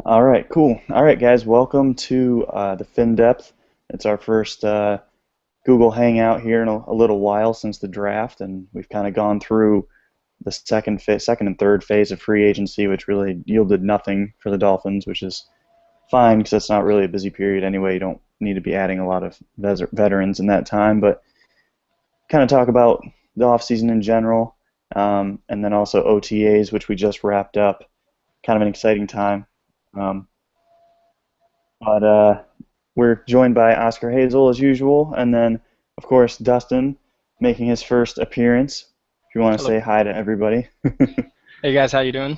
All right, cool. All right, guys, welcome to the FinDepth. It's our first Google Hangout here in a little while since the draft, and we've kind of gone through the second and third phase of free agency, which really yielded nothing for the Dolphins, which is fine because it's not really a busy period anyway. You don't need to be adding a lot of veterans in that time, but kind of talk about the offseason in general, and then also OTAs, which we just wrapped up. Kind of an exciting time. Um, but we're joined by Oscar Hazel as usual, and then, of course, Dustin making his first appearance. If you want to Hello. say hi to everybody. Hey guys, how you doing?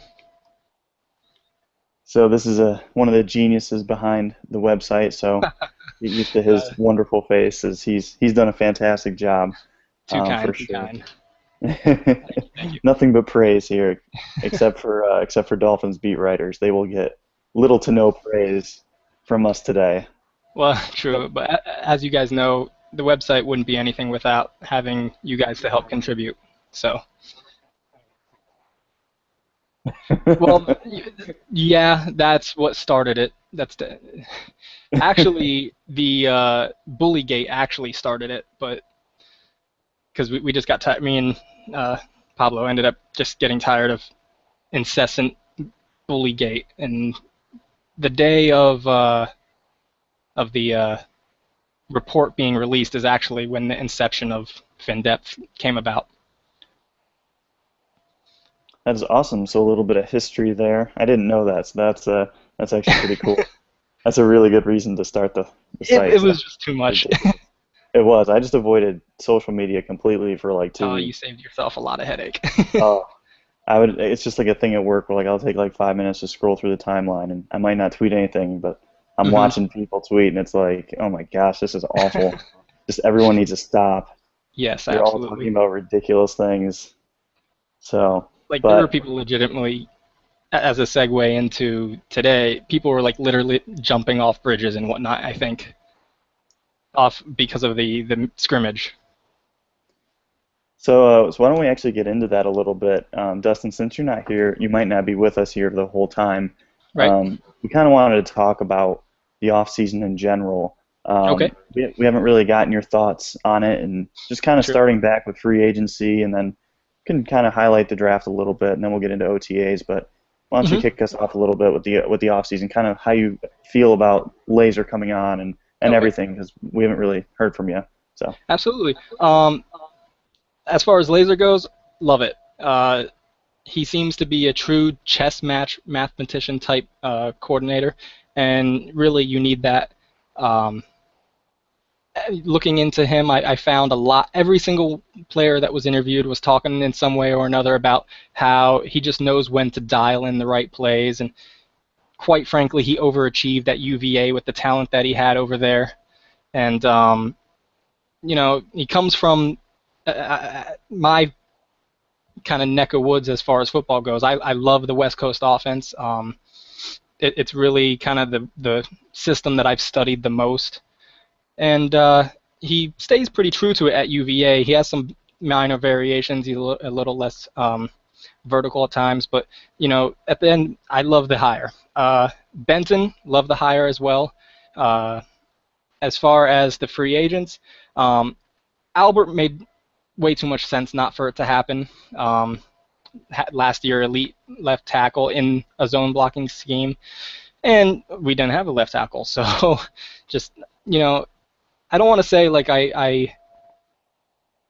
So this is one of the geniuses behind the website. So get used to his Uh, wonderful face, as he's done a fantastic job, too for kind, too sure. kind. Thank you. Nothing but praise here, except for Dolphins beat writers. They will get little to no praise from us today. Well, true, but as you guys know, the website wouldn't be anything without having you guys to help contribute. So, well, yeah, that's what started it. Actually the Bullygate actually started it, but because we just got tired, me and Pablo ended up just getting tired of incessant Bullygate, and the day of the report being released is actually when the inception of FinDepth came about. That is awesome. So a little bit of history there. I didn't know that, so that's actually pretty cool. That's a really good reason to start the It site. So was just too much. ridiculous. It was. I just avoided social media completely for like two Oh, you weeks. saved yourself a lot of headache. Oh, I would. It's just like a thing at work where like I'll take like 5 minutes to scroll through the timeline, and I might not tweet anything, but I'm hmm watching people tweet, and it's like, oh my gosh, this is awful. Just everyone needs to stop. Yes, They're all talking absolutely. about ridiculous things. So, Like there were but people legitimately, as a segue into today, people were like literally jumping off bridges and whatnot. I think off because of the scrimmage. so why don't we actually get into that a little bit? Dustin, since you're not here, you might not be with us here the whole time. Right. We kind of wanted to talk about the off season in general. Okay. We haven't really gotten your thoughts on it, and just kind of True. starting back with free agency, and then can kind of highlight the draft a little bit, and then we'll get into OTAs. But why don't you hmm kick us off a little bit with the off season, kind of how you feel about Laser coming on and Okay. everything, because we haven't really heard from you. So. Absolutely. As far as Laser goes, love it. He seems to be a true chess match mathematician type coordinator, and really you need that. Um, Looking into him, I found a lot. Every single player that was interviewed was talking in some way or another about how he just knows when to dial in the right plays, and quite frankly, he overachieved at UVA with the talent that he had over there. And he comes from my kind of neck of woods as far as football goes. I love the West Coast offense. It's really kind of the system that I've studied the most, and he stays pretty true to it at UVA. He has some minor variations. He's a little less vertical at times, but at the end, I love the hire. Benton, love the hire as well. Uh, as far as the free agents, um, Albert made way too much sense not for it to happen. Um, Last year, elite left tackle in a zone blocking scheme, and we didn't have a left tackle. So, just you know, I don't want to say like I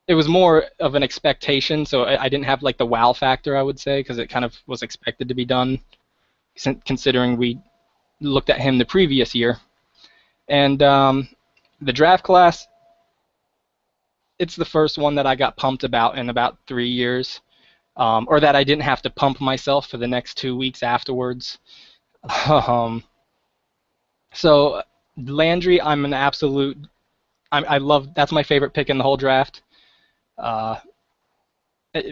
it was more of an expectation, so I didn't have like the wow factor, I would say, because it kind of was expected to be done, considering we looked at him the previous year. And the draft class, it's the first one that I got pumped about in about 3 years, or that I didn't have to pump myself for the next 2 weeks afterwards. Um, so Landry, I'm an absolute. I love. That's my favorite pick in the whole draft. Uh,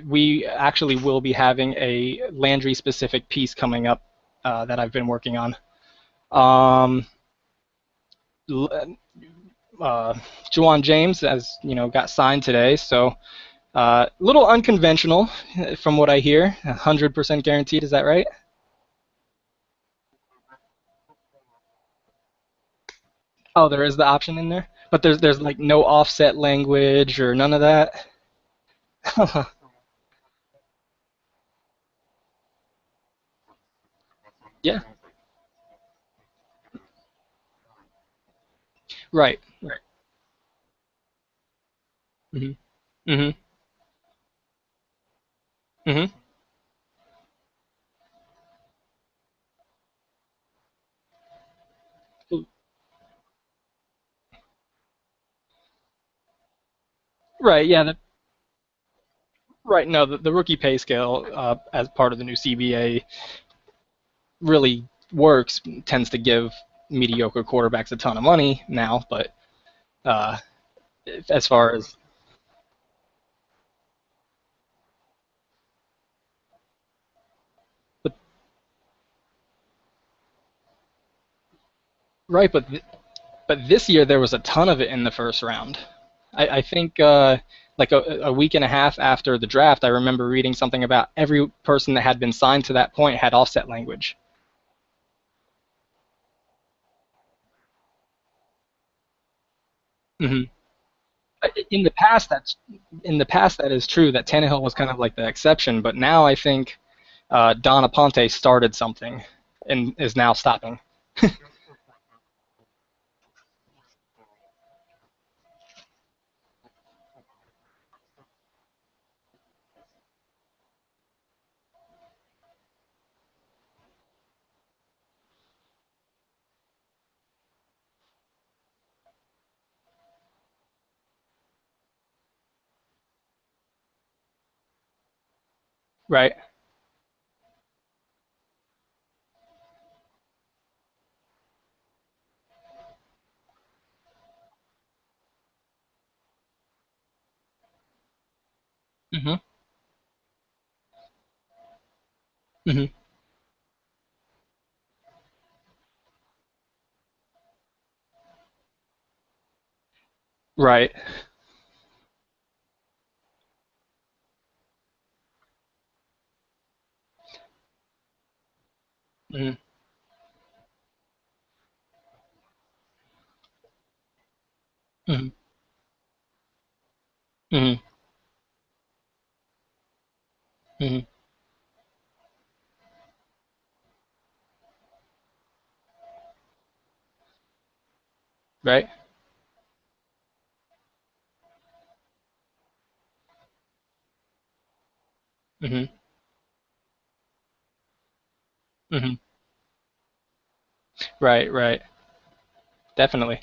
we actually will be having a Landry specific piece coming up that I've been working on. Um, uh, Juwan James, as you know, got signed today, so a little unconventional from what I hear. 100% guaranteed, is that right? Oh, there is the option in there, but there's like no offset language or none of that. Yeah. Right. Right. Mhm. Mhm. Mhm. Right. Yeah. Right. No, the rookie pay scale as part of the new CBA really works. Tends to give mediocre quarterbacks a ton of money now, but uh, as far as but right, but this year there was a ton of it in the first round. I think like a week and a half after the draft, I remember reading something about every person that had been signed to that point had offset language. Hmm. In the past, that is true. That Tannehill was kind of like the exception, but now I think Don Aponte started something and is now stopping. Right. Hmm. Hmm. Right. Hmm. Hmm. Hmm. Hmm. Right. Hmm. Hmm. Right. Right. Definitely.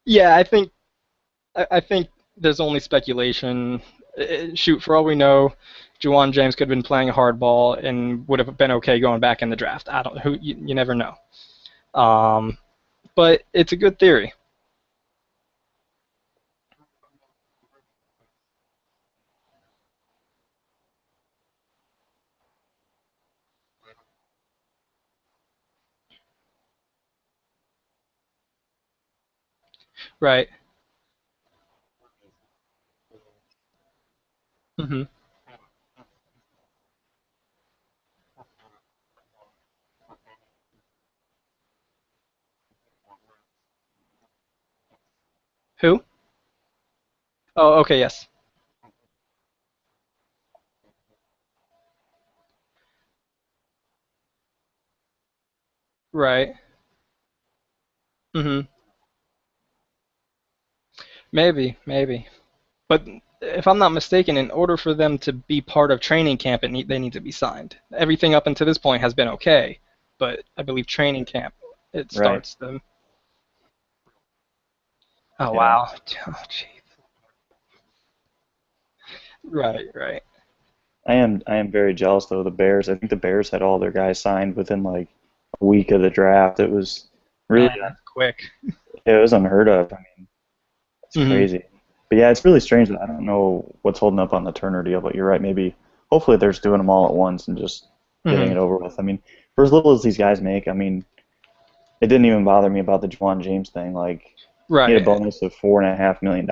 Yeah, I think there's only speculation. Shoot, for all we know, Juwan James could have been playing hardball and would have been okay going back in the draft. I don't who you never know. Um, but it's a good theory. Right. Hmm. Who? Oh, okay, yes. Right. Hmm. Maybe, maybe. But if I'm not mistaken, in order for them to be part of training camp, they need to be signed. Everything up until this point has been okay, but I believe training camp it Right. starts them. Oh Yeah. wow. Oh, gee. Right, right. I am very jealous though of the Bears. I think the Bears had all their guys signed within like a week of the draft. It was really Man, that's quick. it was unheard of. I mean, it's Hmm. crazy. But yeah, it's really strange that I don't know what's holding up on the Turner deal, but you're right. Maybe hopefully they're just doing them all at once and just getting Hmm. it over with. I mean, for as little as these guys make, I mean, it didn't even bother me about the Juwan James thing. Like he had a Right. bonus of $4.5 million.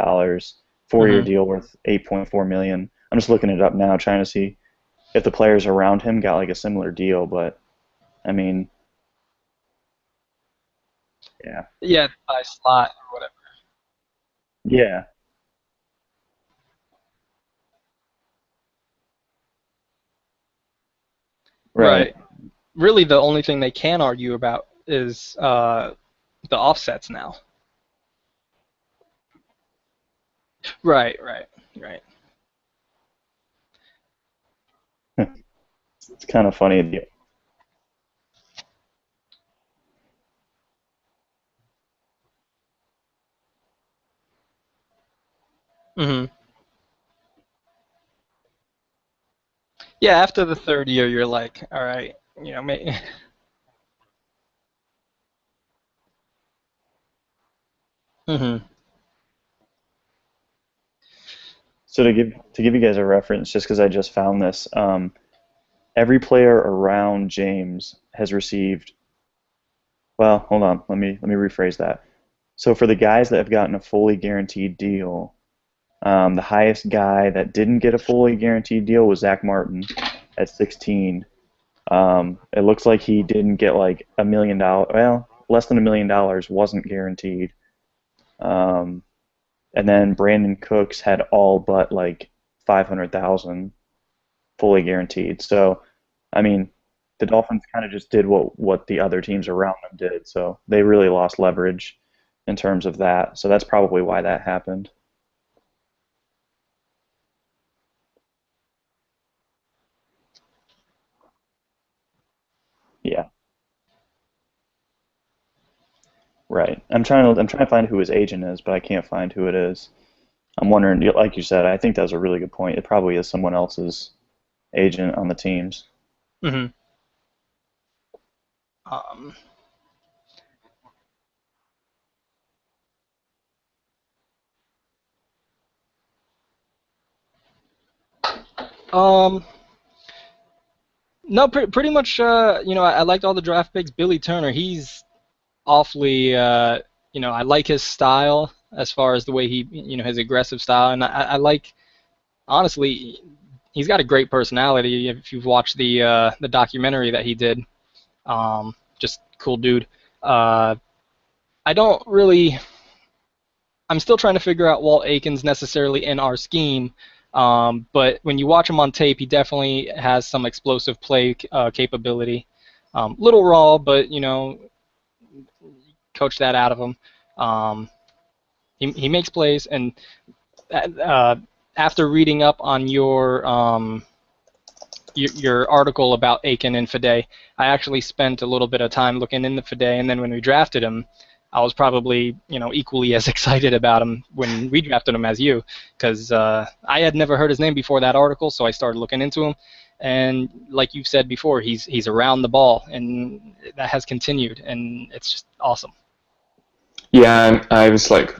4-year Hmm. deal worth 8.4 million. I'm just looking it up now, trying to see if the players around him got like a similar deal. But I mean, yeah, Yeah, by slot or whatever. yeah, right. Right. Really, the only thing they can argue about is the offsets now. Right, right, right. It's kind of funny. Hmm. Yeah, after the third year, you're like, all right, maybe. Hmm. So to give you guys a reference, just because I just found this, every player around James has received. Well, hold on. Let me rephrase that. So for the guys that have gotten a fully guaranteed deal, the highest guy that didn't get a fully guaranteed deal was Zach Martin at 16. It looks like he didn't get like $1 million. Well, less than $1 million wasn't guaranteed. Um, and then Brandon Cooks had all but like 500,000 fully guaranteed. So, I mean, the Dolphins kind of just did what the other teams around them did. So they really lost leverage in terms of that. So that's probably why that happened. Yeah, right. I'm trying to find who his agent is, but I can't find who it is. I'm wondering, like you said, I think that's a really good point. It probably is someone else's agent on the teams. Hmm. Um, um, no, pretty much. I liked all the draft picks. Billy Turner, he's awfully. I like his style as far as the way his aggressive style, and I like honestly, he's got a great personality. If you've watched the documentary that he did, just cool dude. Uh, I don't really. I'm still trying to figure out Walt Aikens necessarily in our scheme. But when you watch him on tape, he definitely has some explosive play capability. Little raw, but coach that out of him. Um, he makes plays, and uh, after reading up on your article about Aiken and Fide, I actually spent a little bit of time looking into Fide, and then when we drafted him, I was probably equally as excited about him when we drafted him as you, because I had never heard his name before that article, so I started looking into him, and like you've said before, he's around the ball, and that has continued, and it's just awesome. Yeah, and I was like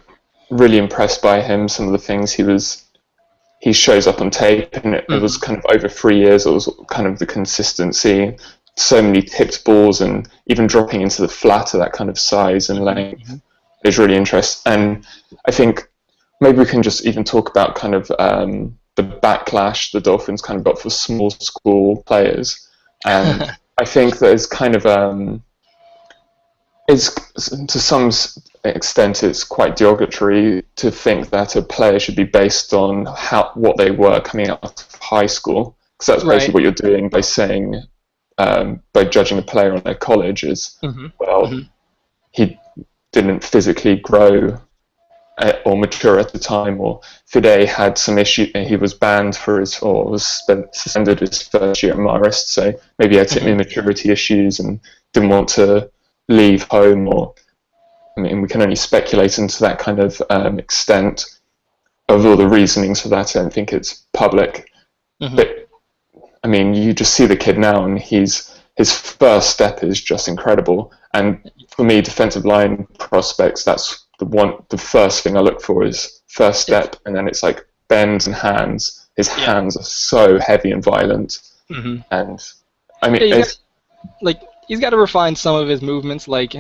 really impressed by him. Some of the things he shows up on tape, and it was Hmm. kind of over 3 years. It was kind of the consistency, so many tipped balls, and even dropping into the flat at that kind of size and Hmm. length is really interesting. And I think maybe we can just even talk about kind of the backlash the Dolphins kind of got for small school players, and I think that is kind of it's to some extent it's quite derogatory to think that a player should be based on what they were coming out of high school, because that's basically Right. what you're doing by saying by judging a player on their college is, Hmm. well, Hmm. he didn't physically grow or mature at the time, or Fide had some issue. He was banned for his, or was suspended his first year at Marist, so maybe he had some Hmm. immaturity issues and didn't want to leave home, or I mean, we can only speculate into that kind of extent of all the reasonings for that. I don't think it's public, Hmm. but I mean, you just see the kid now, and his first step is just incredible. And for me, defensive line prospects, that's the first thing I look for is first It's step, and then it's like bends and hands. His yeah. hands are so heavy and violent, Hmm. and I mean, Yeah, it's he's got to refine some of his movements, like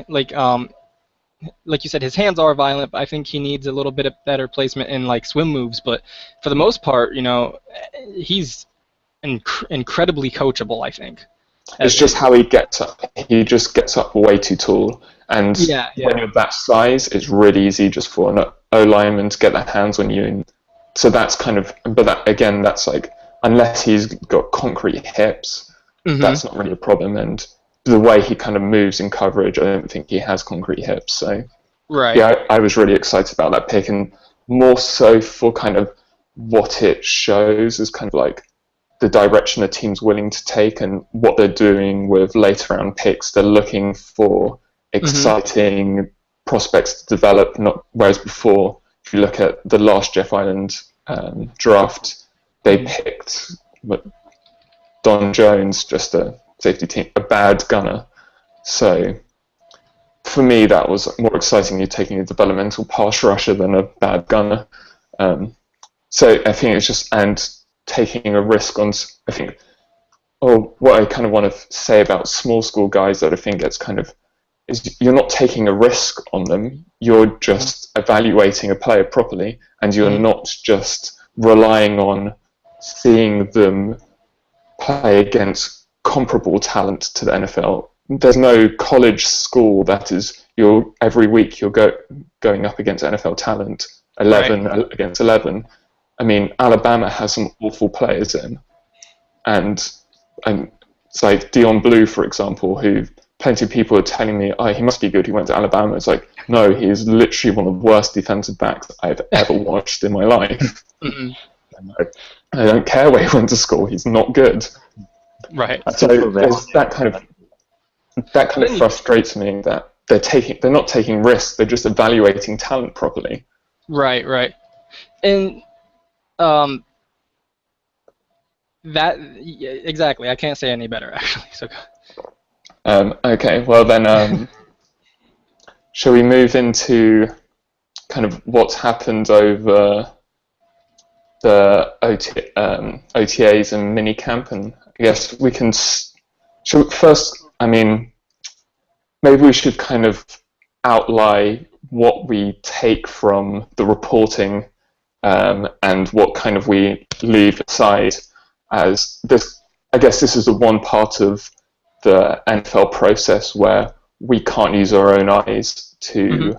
like you said, his hands are violent, but I think he needs a little bit of better placement in like swim moves. But for the most part, he's incredibly coachable, I think. It's just how he gets up. He just gets up way too tall. And Yeah, when yeah. you're that size, it's really easy just for an O lineman to get their hands on you. And so that's kind of, but that, again, that's like, unless he's got concrete hips, that's not really a problem. And the way he kind of moves in coverage, I don't think he has concrete hips. So, Right. yeah, I was really excited about that pick, and more so for kind of what it shows as kind of like the direction the team's willing to take and what they're doing with later round picks. They're looking for exciting prospects to develop. Not whereas before, if you look at the last Jeff Island draft, they picked Don Jones, just a safety team, a bad gunner. So for me, that was more exciting. You're taking a developmental pass rusher than a bad gunner. So I think it's just, and taking a risk on, I think, or what I kind of want to say about small school guys that I think gets kind of, is you're not taking a risk on them, you're just evaluating a player properly, and you're not just relying on seeing them play against comparable talent to the NFL. There's no college school that is, every week you're going up against NFL talent, 11 against 11. I mean, Alabama has some awful players in, and it's like Dion Blue, for example, who plenty of people are telling me, oh, he must be good, he went to Alabama. It's like, no, he is literally one of the worst defensive backs I've ever watched in my life. I don't care where he went to school, he's not good. Right. So that kind of frustrates me, that they're not taking risks, they're just evaluating talent properly. Right. And exactly. I can't say any better, actually. So. Okay. Well then, shall we move into kind of what's happened over the OTAs and minicamp, and I guess we can. First, I mean, maybe we should kind of outline what we take from the reporting. And what kind of we leave aside as this. I guess this is the one part of the NFL process where we can't use our own eyes to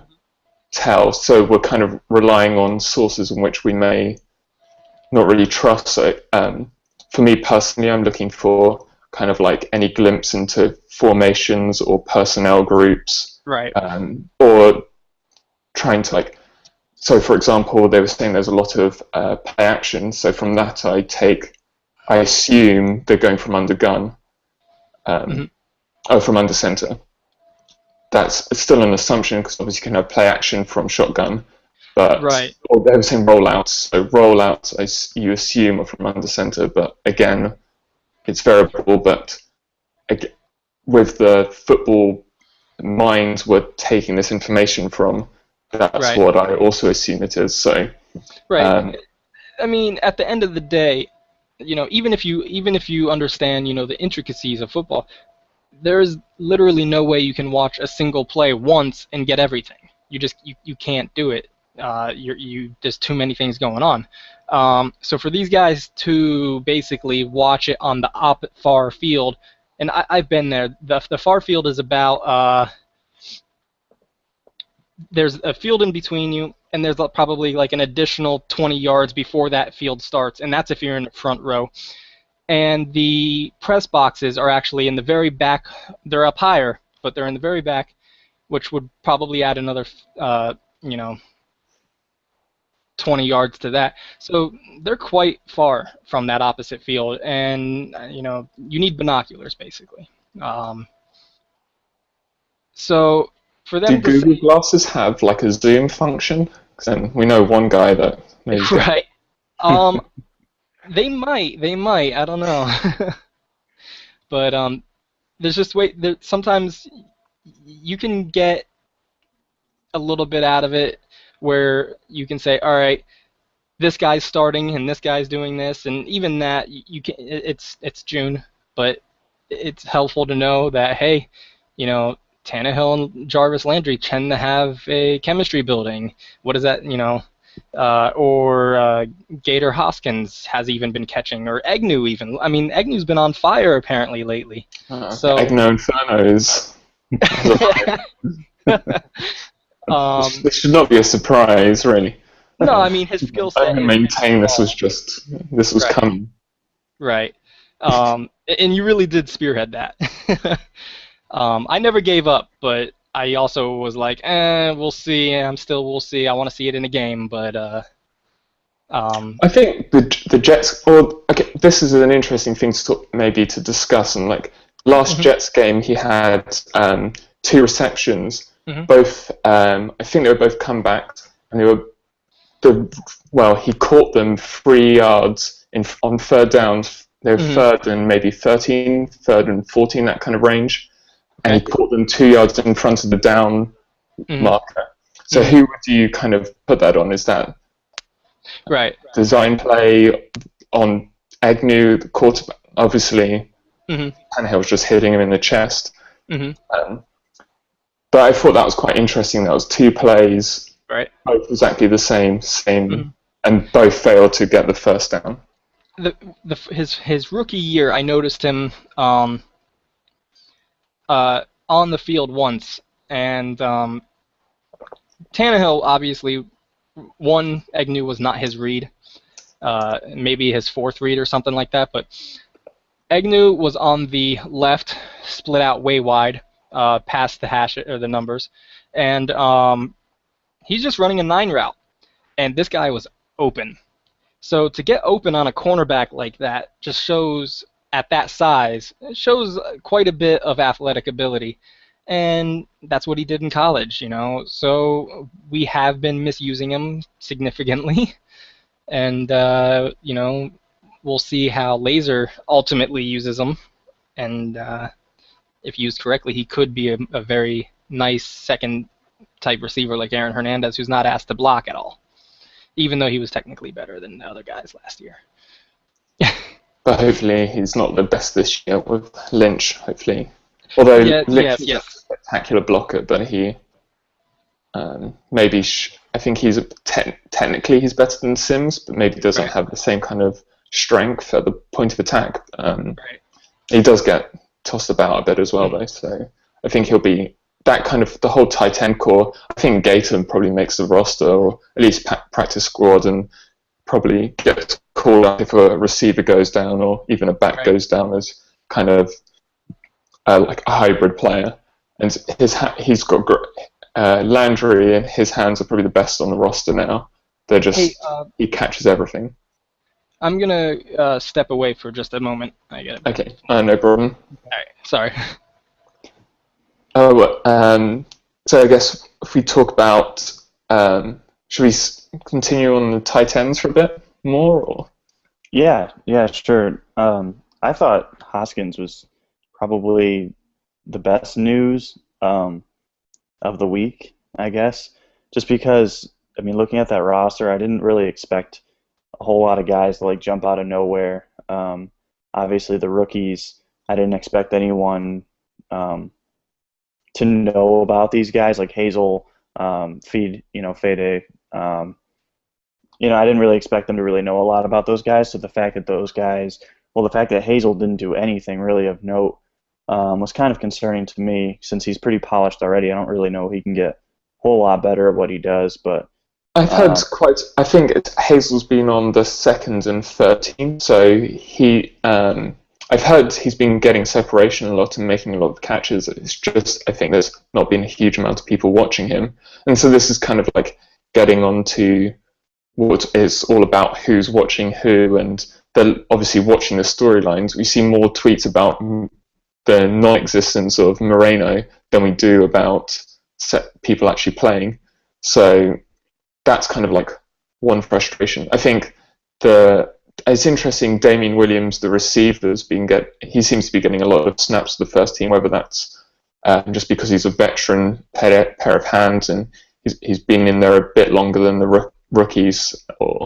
tell. So we're kind of relying on sources in which we may not really trust. So for me personally, I'm looking for kind of like any glimpse into formations or personnel groups, or trying to like. So, for example, they were saying there's a lot of play action. So from that, I assume they're going from under gun, from under center. That's still an assumption, because obviously you can have play action from shotgun, but or they were saying rollouts. So rollouts, you assume are from under center, but again, it's variable. But with the football minds we're taking this information from, that's what I also assume it is. So, I mean, at the end of the day, even if you understand, the intricacies of football, there's literally no way you can watch a single play once and get everything. You can't do it. There's too many things going on. So for these guys to basically watch it on the far field, and I've been there. The far field is about. There's a field in between you, and there's probably like an additional 20 yards before that field starts, and that's if you're in the front row. And the press boxes are actually in the very back. They're up higher, but they're in the very back, which would probably add another, 20 yards to that. So they're quite far from that opposite field, and you need binoculars basically. So for them, do Google Glasses have like a zoom function? Because then we know one guy that maybe right. They might. I don't know. But there's just sometimes you can get a little bit out of it, where you can say, all right, this guy's starting and this guy's doing this, and even that you can. It's June, but it's helpful to know that, hey, Tannehill and Jarvis Landry tend to have a chemistry building. What is that, or Gator Hoskins has even been catching, or Egnew even. I mean, Egnew's been on fire apparently lately. So Egno Inferno is. This should not be a surprise, really. No, I mean his skill set. I maintain this was right. coming. Right, and you really did spearhead that. I never gave up, but I also was like, we'll see. We'll see. I want to see it in a game, but I think the Jets. Or okay, this is an interesting thing to discuss. And like last Jets game, he had 2 receptions. Both, I think they were both comebacks, and they were he caught them 3 yards on third down. They were third and maybe 13, third and 14, that kind of range. And he caught them 2 yards in front of the down marker. So who would you kind of put that on? Is that design play on Agnew, the quarterback? Obviously, Tannehill was just hitting him in the chest. But I thought that was quite interesting. That was 2 plays, both exactly the same, and both failed to get the first down. His rookie year, I noticed him on the field once, and Tannehill obviously Agnew was not his read, maybe his 4th read or something like that, but Agnew was on the left, split out way wide, past the hash or the numbers, and he's just running a 9 route, and this guy was open. So to get open on a cornerback like that just shows, at that size, it shows quite a bit of athletic ability, and that's what he did in college, So we have been misusing him significantly, and we'll see how Laser ultimately uses him, and if used correctly, he could be a very nice second type receiver like Aaron Hernandez, who's not asked to block at all, even though he was technically better than the other guys last year. But hopefully he's not the best this year with Lynch, hopefully. Although Lynch is a spectacular blocker, but he I think he's technically he's better than Sims, but maybe doesn't have the same kind of strength at the point of attack. He does get tossed about a bit as well, though, so I think he'll be that kind of the whole tight end core. I think Gator probably makes the roster, or at least practice squad, and probably gets called up if a receiver goes down or even a back goes down as kind of like a hybrid player. And he's got Landry, and his hands are probably the best on the roster now. They're just he catches everything. I'm gonna step away for just a moment. I get it. Okay, no problem. All right, sorry. So I guess if we talk about, should we continue on the tight ends for a bit more? Or? Yeah, sure. I thought Hoskins was probably the best news of the week, I guess, just because, I mean, looking at that roster, I didn't really expect a whole lot of guys to jump out of nowhere. Obviously, the rookies, I didn't expect anyone to know about these guys like Hazel, Fede. I didn't really expect them to really know a lot about those guys. So the fact that Hazel didn't do anything really of note was kind of concerning to me, since he's pretty polished already. I don't really know he can get a whole lot better at what he does, but I've heard I think Hazel's been on the 2nd and 3rd team, so he. I've heard he's been getting separation a lot and making a lot of catches. It's just, I think there's not been a huge amount of people watching him. And so this is kind of like getting onto what it's all about, who's watching who, and they're obviously watching the storylines. We see more tweets about the non-existence of Moreno than we do about people actually playing. So that's kind of like one frustration. I think it's interesting, Damien Williams, the receiver, he seems to be getting a lot of snaps to the first team, whether that's just because he's a veteran pair of hands and he's been in there a bit longer than the rookies,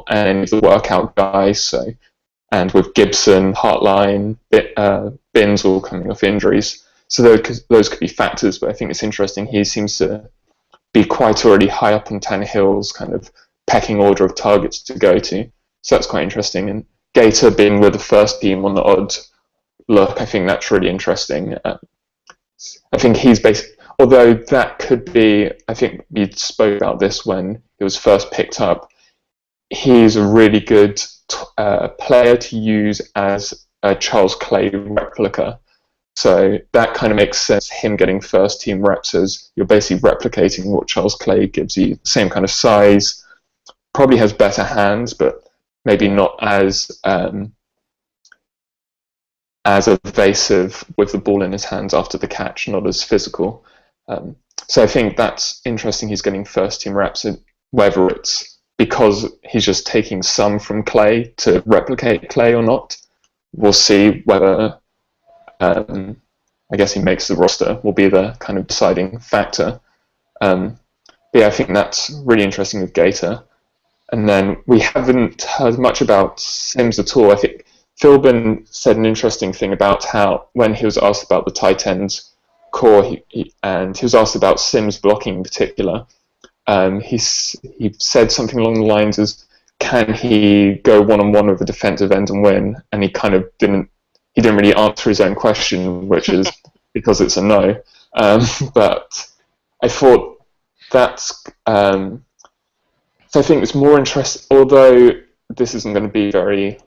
and he's a workout guy. And with Gibson, Hartline, Binns all coming off injuries, So those could be factors, but I think it's interesting. He seems to be quite already high up on Tannehill's kind of pecking order of targets to go to. So that's quite interesting. And Gator being with the first team on the odd look, I think that's really interesting. I think he's basically, although that could be, I think we spoke about this when he was first picked up, he's a really good player to use as a Charles Clay replica. So that kind of makes sense, him getting first team reps, as you're basically replicating what Charles Clay gives you. Same kind of size, probably has better hands, but maybe not as evasive with the ball in his hands after the catch, not as physical. So I think that's interesting. He's getting first team reps, whether it's because he's just taking some from Clay to replicate Clay or not. We'll see whether I guess he makes the roster will be the kind of deciding factor. But yeah, I think that's really interesting with Gator. And then we haven't heard much about Sims at all. I think Philbin said an interesting thing about how when he was asked about the tight ends core, and he was asked about Sims blocking in particular, he said something along the lines as, can he go one-on-one with a defensive end and win? And he kind of didn't really answer his own question, which is because it's a no. But I thought that's... so I think it's more interesting, although this isn't going to be very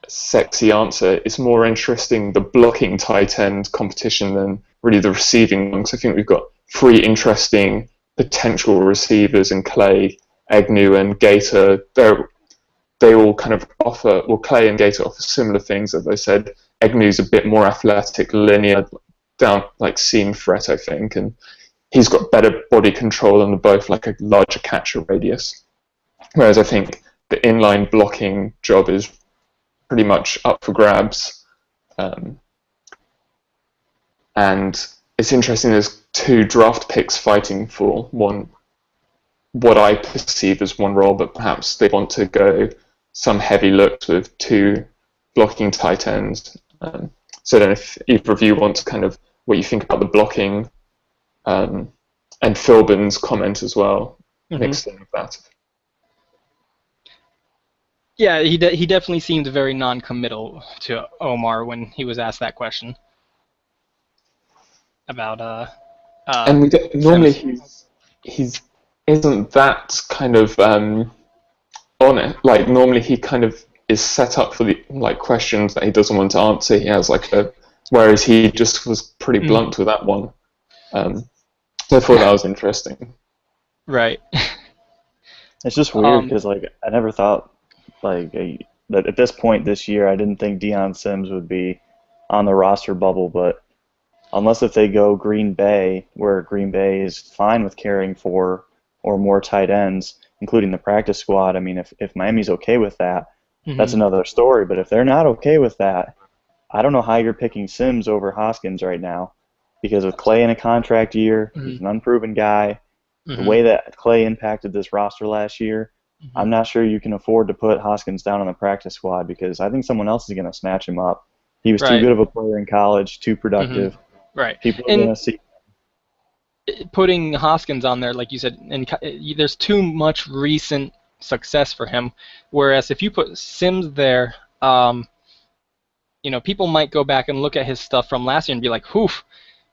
sexy answer, it's more interesting the blocking tight end competition than really the receiving one. So I think we've got three interesting potential receivers in Clay, Agnew, and Gator. They all kind of offer, well, Clay and Gator offer similar things, as I said. Agnew's a bit more athletic, linear, down seam threat, I think, and he's got better body control and both a larger catcher radius. Whereas I think the inline blocking job is pretty much up for grabs. And it's interesting, there's two draft picks fighting for one, what I perceive as one role, but perhaps they want to go some heavy looks with two blocking tight ends. So I don't know if either of you want to kind of what you think about the blocking, and Philbin's comment as well, mixed in with that. Yeah, he definitely seemed very non-committal to Omar when he was asked that question about and normally he's isn't that kind of on it. Normally he kind of is set up for the questions that he doesn't want to answer. He has whereas he just was pretty blunt with that one. So I thought that was interesting. Right. It's just weird because I never thought that at this point this year I didn't think Deion Sims would be on the roster bubble, but unless if they go Green Bay, where Green Bay is fine with carrying 4 or more tight ends, including the practice squad. I mean, if Miami's okay with that, that's another story. But if they're not okay with that, I don't know how you're picking Sims over Hoskins right now, because with Clay in a contract year, he's an unproven guy. The way that Clay impacted this roster last year, I'm not sure you can afford to put Hoskins down on the practice squad, because I think someone else is going to snatch him up. He was too good of a player in college, too productive. Right. People are going to see. Putting Hoskins on there, like you said, and there's too much recent success for him. Whereas if you put Sims there, people might go back and look at his stuff from last year and be like, "Oof,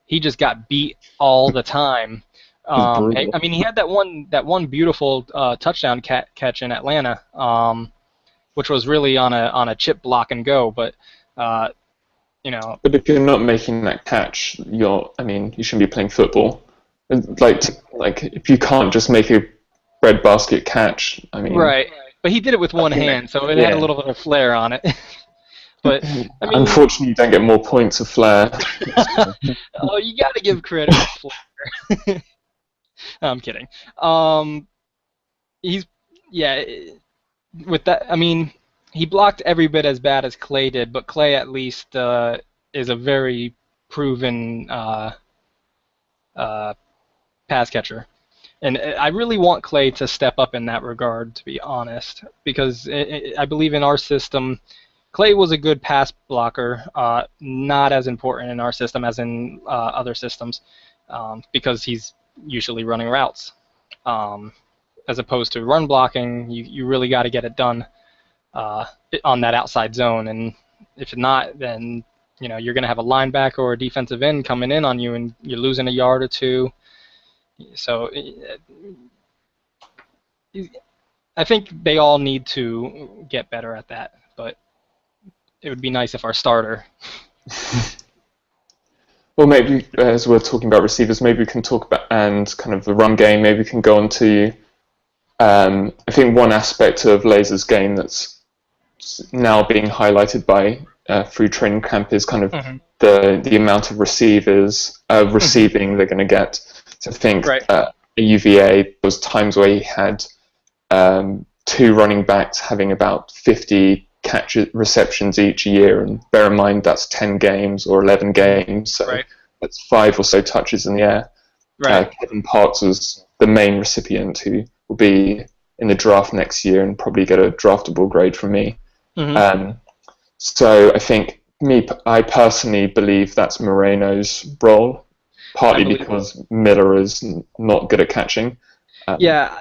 he just got beat all the time." I mean, he had that one beautiful touchdown catch in Atlanta, which was really on a chip block and go, but. But if you're not making that catch, you shouldn't be playing football. If you can't just make a breadbasket catch, Right, but he did it with one hand, so it had a little bit of flair on it. But unfortunately, you don't get more points of flair. Oh, you got to give credit to flair. No, I'm kidding. With that, he blocked every bit as bad as Clay did, but Clay at least is a very proven pass catcher. And I really want Clay to step up in that regard, to be honest, because I believe in our system, Clay was a good pass blocker, not as important in our system as in other systems, because he's usually running routes. As opposed to run blocking, you really got to get it done on that outside zone, and if not, then you're going to have a linebacker or a defensive end coming in on you, and you're losing a yard or two. So I think they all need to get better at that, but it would be nice if our starter. Well, maybe as we're talking about receivers, maybe we can talk about and kind of the run game. Maybe we can go on to. I think one aspect of Laser's game that's now being highlighted by through training camp is kind of the amount of receivers receiving they're going to get. So I think at UVA there was times where he had 2 running backs having about 50 receptions each year, and bear in mind that's 10 games or 11 games, so that's 5 or so touches in the air. Kevin Parks was the main recipient, who will be in the draft next year and probably get a draftable grade from me. So I think I personally believe that's Moreno's role, partly because Miller is not good at catching. Yeah,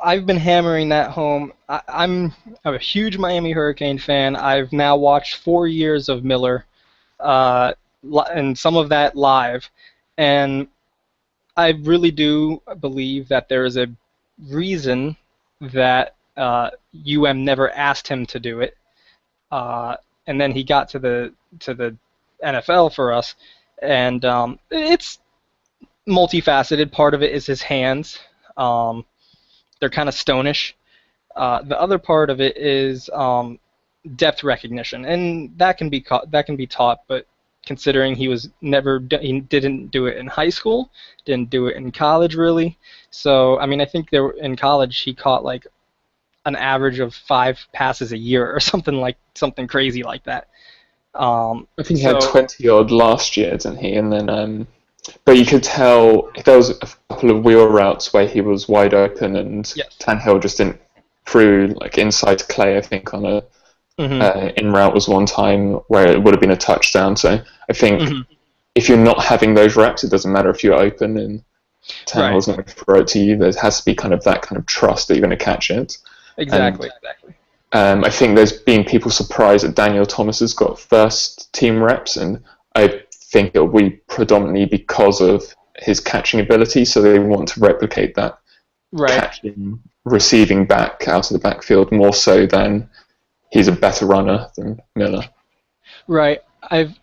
I've been hammering that home. I'm a huge Miami Hurricane fan. I've now watched 4 years of Miller, and some of that live, and I really do believe that there is a reason that UM never asked him to do it, and then he got to the NFL for us, and it's multifaceted. Part of it is his hands. They're kind of stonish. The other part of it is depth recognition, and that can be taught. But considering he didn't do it in high school, didn't do it in college really. So I mean, I think in college he caught like an average of 5 passes a year or something crazy like that. I think he had 20 odd last year, didn't he? And then. But you could tell there was a couple of wheel routes where he was wide open, and Tannehill just didn't threw like inside to Clay. I think on a in route was one time where it would have been a touchdown. So I think if you're not having those reps, it doesn't matter if you're open and Tannehill's not going to throw it to you. There has to be kind of that kind of trust that you're going to catch it. Exactly. I think there's been people surprised that Daniel Thomas has got first team reps, and I think it will be predominantly because of his catching ability, so they want to replicate that catching, receiving back out of the backfield more so than he's a better runner than Miller. Right. I've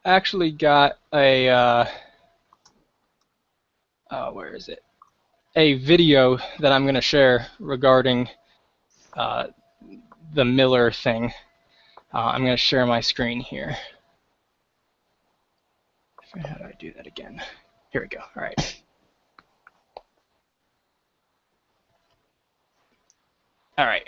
actually got a where is it? A video that I'm going to share regarding the Miller thing. I'm going to share my screen here. How do I do that again? Here we go. All right. All right.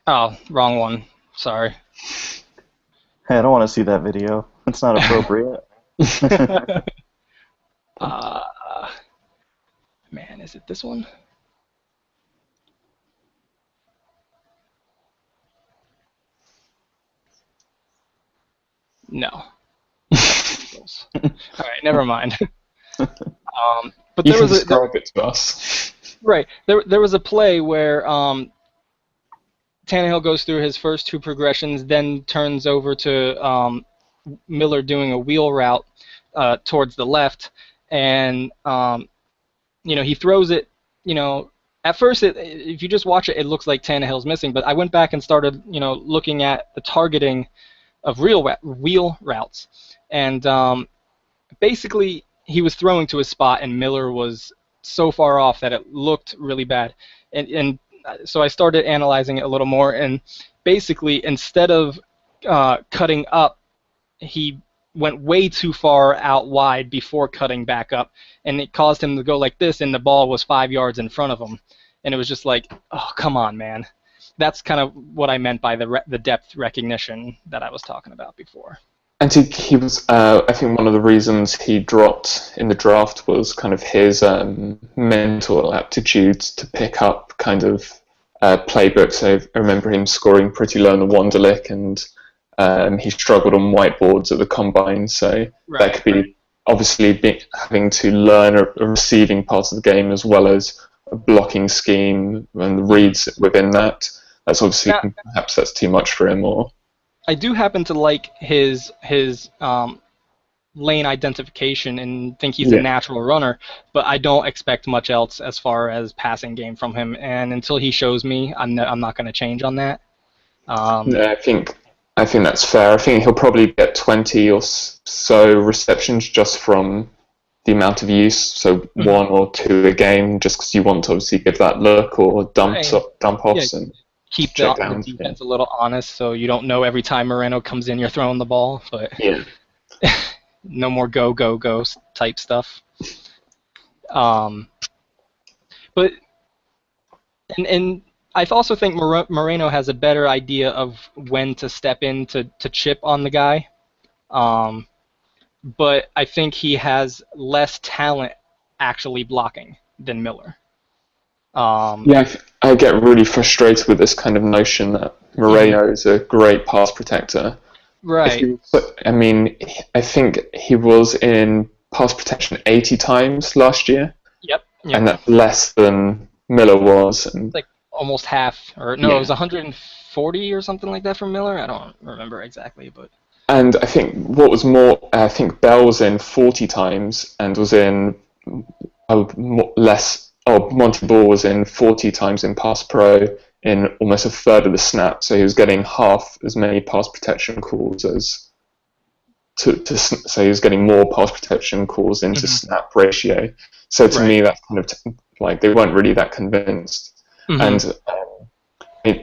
Oh, wrong one. Sorry. Hey, I don't want to see that video. It's not appropriate. Man, is it this one? No. All right, never mind. But you can describe it to us. Right. There was a play where Tannehill goes through his first 2 progressions, then turns over to Miller doing a wheel route towards the left, and he throws it. At first, if you just watch it, it looks like Tannehill's missing. But I went back and started, looking at the targeting of wheel routes, and basically he was throwing to a spot, and Miller was so far off that it looked really bad, and so I started analyzing it a little more, and basically instead of cutting up, he went way too far out wide before cutting back up, and it caused him to go like this, and the ball was 5 yards in front of him, and it was just like, oh, come on, man. That's kind of what I meant by the depth recognition that I was talking about before. And he was, I think one of the reasons he dropped in the draft was kind of his mental aptitude to pick up kind of playbooks. So I remember him scoring pretty low in the Wonderlic, and he struggled on whiteboards at the combine. So that could be obviously having to learn a receiving part of the game as well as a blocking scheme and the reads within that. That's obviously perhaps that's too much for him, or. I do happen to like his lane identification and think he's a natural runner, but I don't expect much else as far as passing game from him. And until he shows me, I'm not going to change on that. No, I think that's fair. I think he'll probably get 20 or so receptions just from the amount of use, so 1 or 2 a game, just because you want to obviously give that look or dump offs and keep the defense a little honest, so you don't know every time Moreno comes in you're throwing the ball, but no more go type stuff. But and I also think Moreno has a better idea of when to step in to chip on the guy. But I think he has less talent actually blocking than Miller. I get really frustrated with this kind of notion that Moreno is a great pass protector. Right. I mean, I think he was in pass protection 80 times last year. Yep. And that's less than Miller was. And like almost half, or no, it was 140 or something like that from Miller. I don't remember exactly, but. And I think what was more, I think Bell was in 40 times and was in less. Monty Ball was in 40 times in pass pro in almost a third of the snap, so he was getting half as many pass protection calls as so he was getting more pass protection calls into snap ratio. So to me, that's kind of like they weren't really that convinced. And I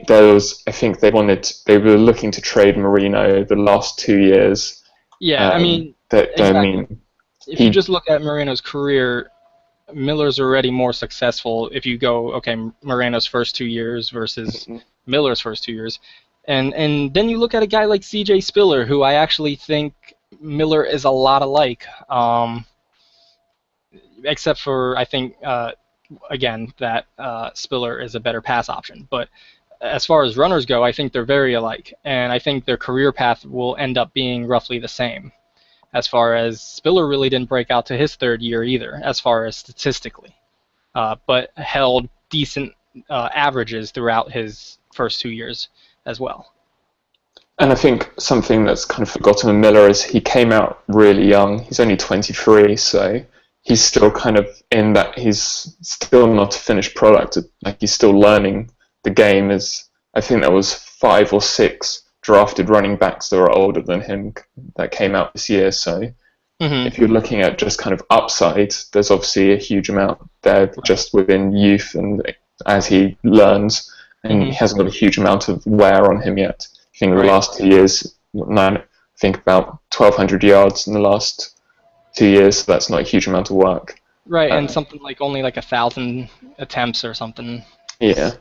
think they were looking to trade Marino the last 2 years. Yeah, I mean, if you just look at Moreno's career, Miller's already more successful if you go, Moreno's first 2 years versus Miller's first 2 years. And then you look at a guy like CJ Spiller, who I actually think Miller is a lot alike, except for, I think, again, that Spiller is a better pass option. But as far as runners go, I think they're very alike, and I think their career path will end up being roughly the same. As far as Spiller really didn't break out to his third year either, as far as statistically, but held decent averages throughout his first 2 years as well. And I think something that's kind of forgotten with Miller is he came out really young. He's only 23, so he's still kind of in that he's still not a finished product. Like he's still learning the game. I think there was 5 or 6 drafted running backs that are older than him that came out this year. So if you're looking at just kind of upside, there's obviously a huge amount there just within youth and as he learns, and he hasn't got a huge amount of wear on him yet. I think the last 2 years, I think about 1,200 yards in the last 2 years, so that's not a huge amount of work. Right, and something like only like 1,000 attempts or something. Yeah.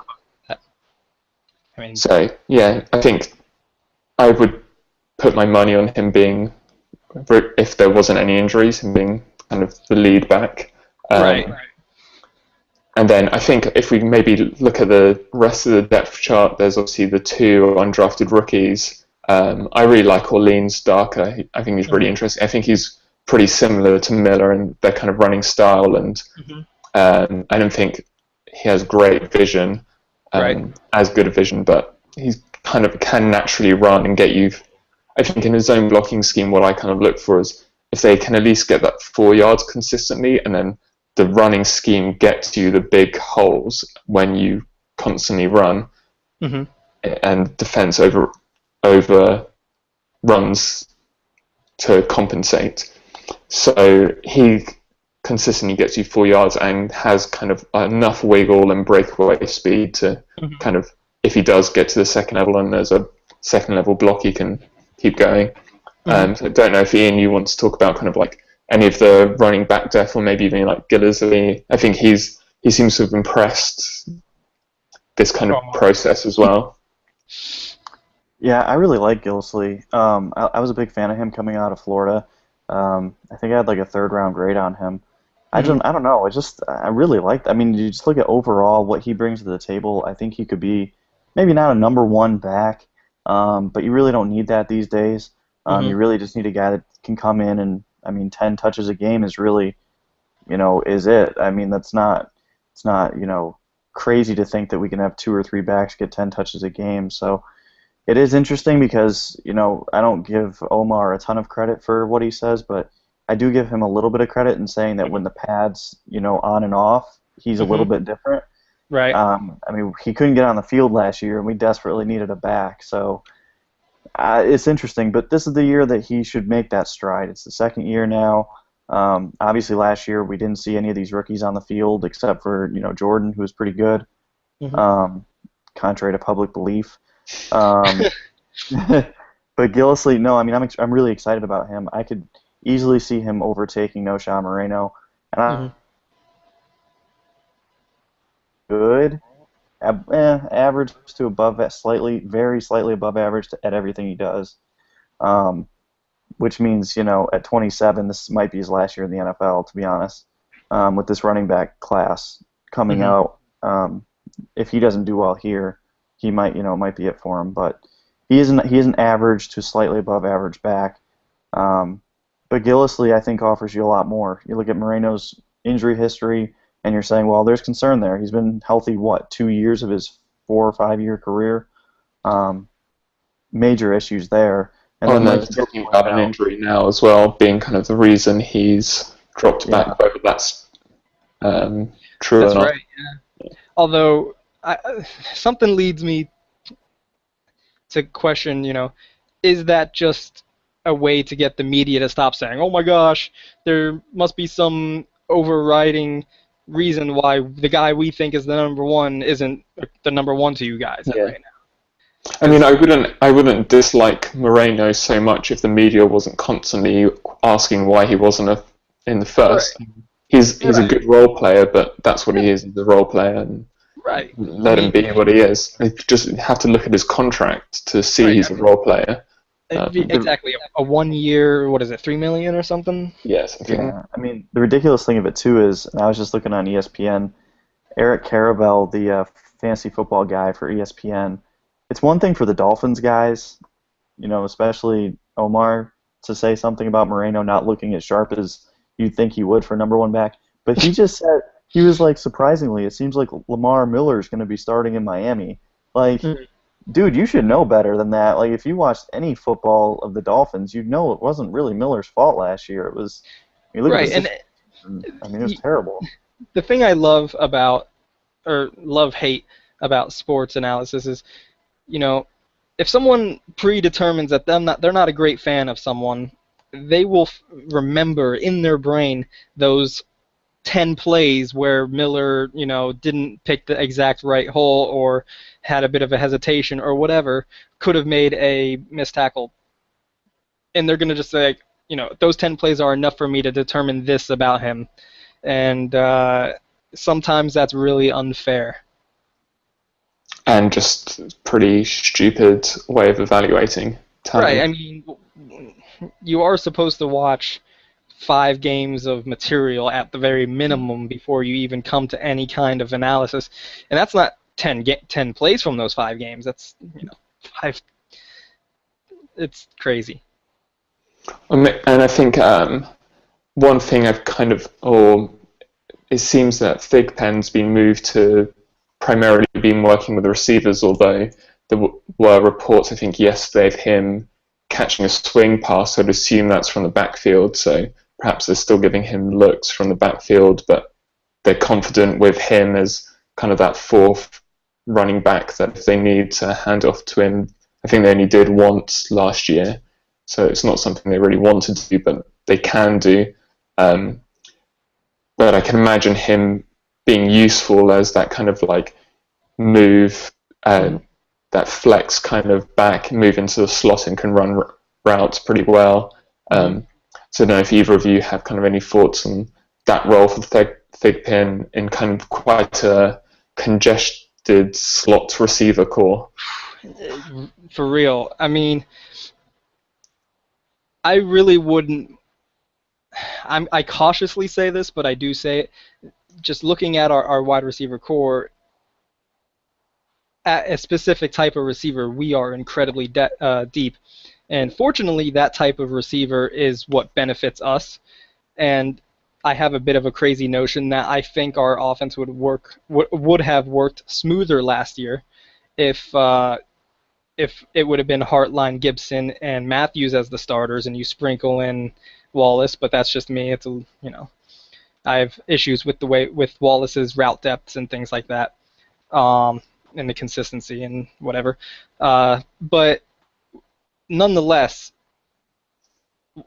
I mean, so, yeah, I think I would put my money on him being, if there wasn't any injuries, him being kind of the lead back. Right. And then I think if we maybe look at the rest of the depth chart, there's obviously the 2 undrafted rookies. I really like Orleans Darker. I think he's really interesting. I think he's pretty similar to Miller in their kind of running style, and I don't think he has great vision, as good a vision, but he's kind of can naturally run and get you. I think in his zone blocking scheme, what I kind of look for is if they can at least get that 4 yards consistently, and then the running scheme gets you the big holes when you constantly run, and defense over runs to compensate. So he consistently gets you 4 yards and has kind of enough wiggle and breakaway speed to kind of, if he does get to the second level and there's a second level block, he can keep going. So I don't know if Ian, you want to talk about kind of like any of the running back depth, or maybe even like Gillisley. I think he seems to have impressed this kind of process as well. Yeah, I really like Gillisley. I was a big fan of him coming out of Florida. I think I had like a third round grade on him. Hmm. I don't know. I really liked. I mean, you just look at overall what he brings to the table. I think he could be maybe not a number one back, but you really don't need that these days. Hmm. You really just need a guy that can come in and I mean, 10 touches a game is really, is it. I mean, it's not, crazy to think that we can have two or three backs get 10 touches a game. So it is interesting because, I don't give Omar a ton of credit for what he says, but I do give him a little bit of credit in saying that when the pad's, on and off, he's a little Hmm. bit different. Right. I mean, he couldn't get on the field last year, and we desperately needed a back. So it's interesting, but this is the year that he should make that stride. It's the second year now. Obviously, last year we didn't see any of these rookies on the field except for Jordan, who was pretty good, Hmm. um, contrary to public belief. Um, but Gillisley, no, I mean I'm really excited about him. I could easily see him overtaking No. Moreno, and I Hmm. good average to above that, slightly, very slightly above average at everything he does. Um, which means at 27, this might be his last year in the NFL, to be honest. With this running back class coming Hmm. out, if he doesn't do well here, he might might be it for him. But he is an average to slightly above average back. Um, but Gillisley, I think, offers you a lot more. You look at Moreno's injury history, and you're saying, well, there's concern there. He's been healthy, what, 2 years of his 4 or 5 year career? Um, Major issues there. And Oh, then, and like they're you said, talking point about an out, injury now as well, being kind of the reason he's dropped yeah, back, whether that's true or That's not. right. Although something leads me to question, is that just a way to get the media to stop saying, "Oh my gosh, there must be some overriding reason why the guy we think is the number one isn't the number one to you guys Yeah. right now?" I mean, Because I wouldn't dislike Moreno so much if the media wasn't constantly asking why he wasn't in the right, first. He's a right, good role player, but that's what he is. He's a role player, and right. I let him mean, be what he is. You just have to look at his contract to see right. he's a role player. the Exactly. A 1 year, what is it, 3 million or something? Yeah, something. yeah, I mean, the ridiculous thing of it too is, and I was just looking on ESPN, Eric Carabell, the fantasy football guy for ESPN. It's one thing for the Dolphins guys, especially Omar, to say something about Moreno not looking as sharp as you'd think he would for number one back. But he just said he was like, surprisingly, it seems like Lamar Miller is going to be starting in Miami. Like, Mhm. dude, you should know better than that. Like, if you watched any football of the Dolphins, you'd know it wasn't really Miller's fault last year. It was. You look at the Right, and situation. I mean, it was terrible. the thing I love about, or love hate about sports analysis is, you know, if someone predetermines that they're not a great fan of someone, they will remember in their brain those 10 plays where Miller, didn't pick the exact right hole or had a bit of a hesitation or whatever, could have made a missed tackle. And they're going to just say, those 10 plays are enough for me to determine this about him. And sometimes that's really unfair. And just pretty stupid way of evaluating Right. talent. I mean, you are supposed to watch 5 games of material at the very minimum before you even come to any kind of analysis, and that's not 10 plays from those 5 games. That's five. It's crazy. And I think one thing I've kind of, or it seems that Thigpen's been moved to primarily been working with the receivers, although there were reports, I think, yesterday of him catching a swing pass. I'd assume that's from the backfield, so perhaps they're still giving him looks from the backfield, but they're confident with him as kind of that fourth running back that if they need to hand off to him, I think they only did once last year, so it's not something they really want to do, but they can do. Um, but I can imagine him being useful as that kind of like move, Mhm. that flex kind of back, move into the slot and can run routes pretty well. Mhm. So I don't know if either of you have kind of any thoughts on that role for Thigpen in kind of quite a congested slot receiver core. For real. I mean, I really wouldn't. I cautiously say this, but I do say it. Just looking at our wide receiver core, at a specific type of receiver, we are incredibly deep. And fortunately, that type of receiver is what benefits us. And I have a bit of a crazy notion that I think our offense would have worked smoother last year if it would have been Hartline, Gibson, and Matthews as the starters, and you sprinkle in Wallace. But that's just me. I have issues with Wallace's route depths and things like that, and the consistency and whatever. But nonetheless,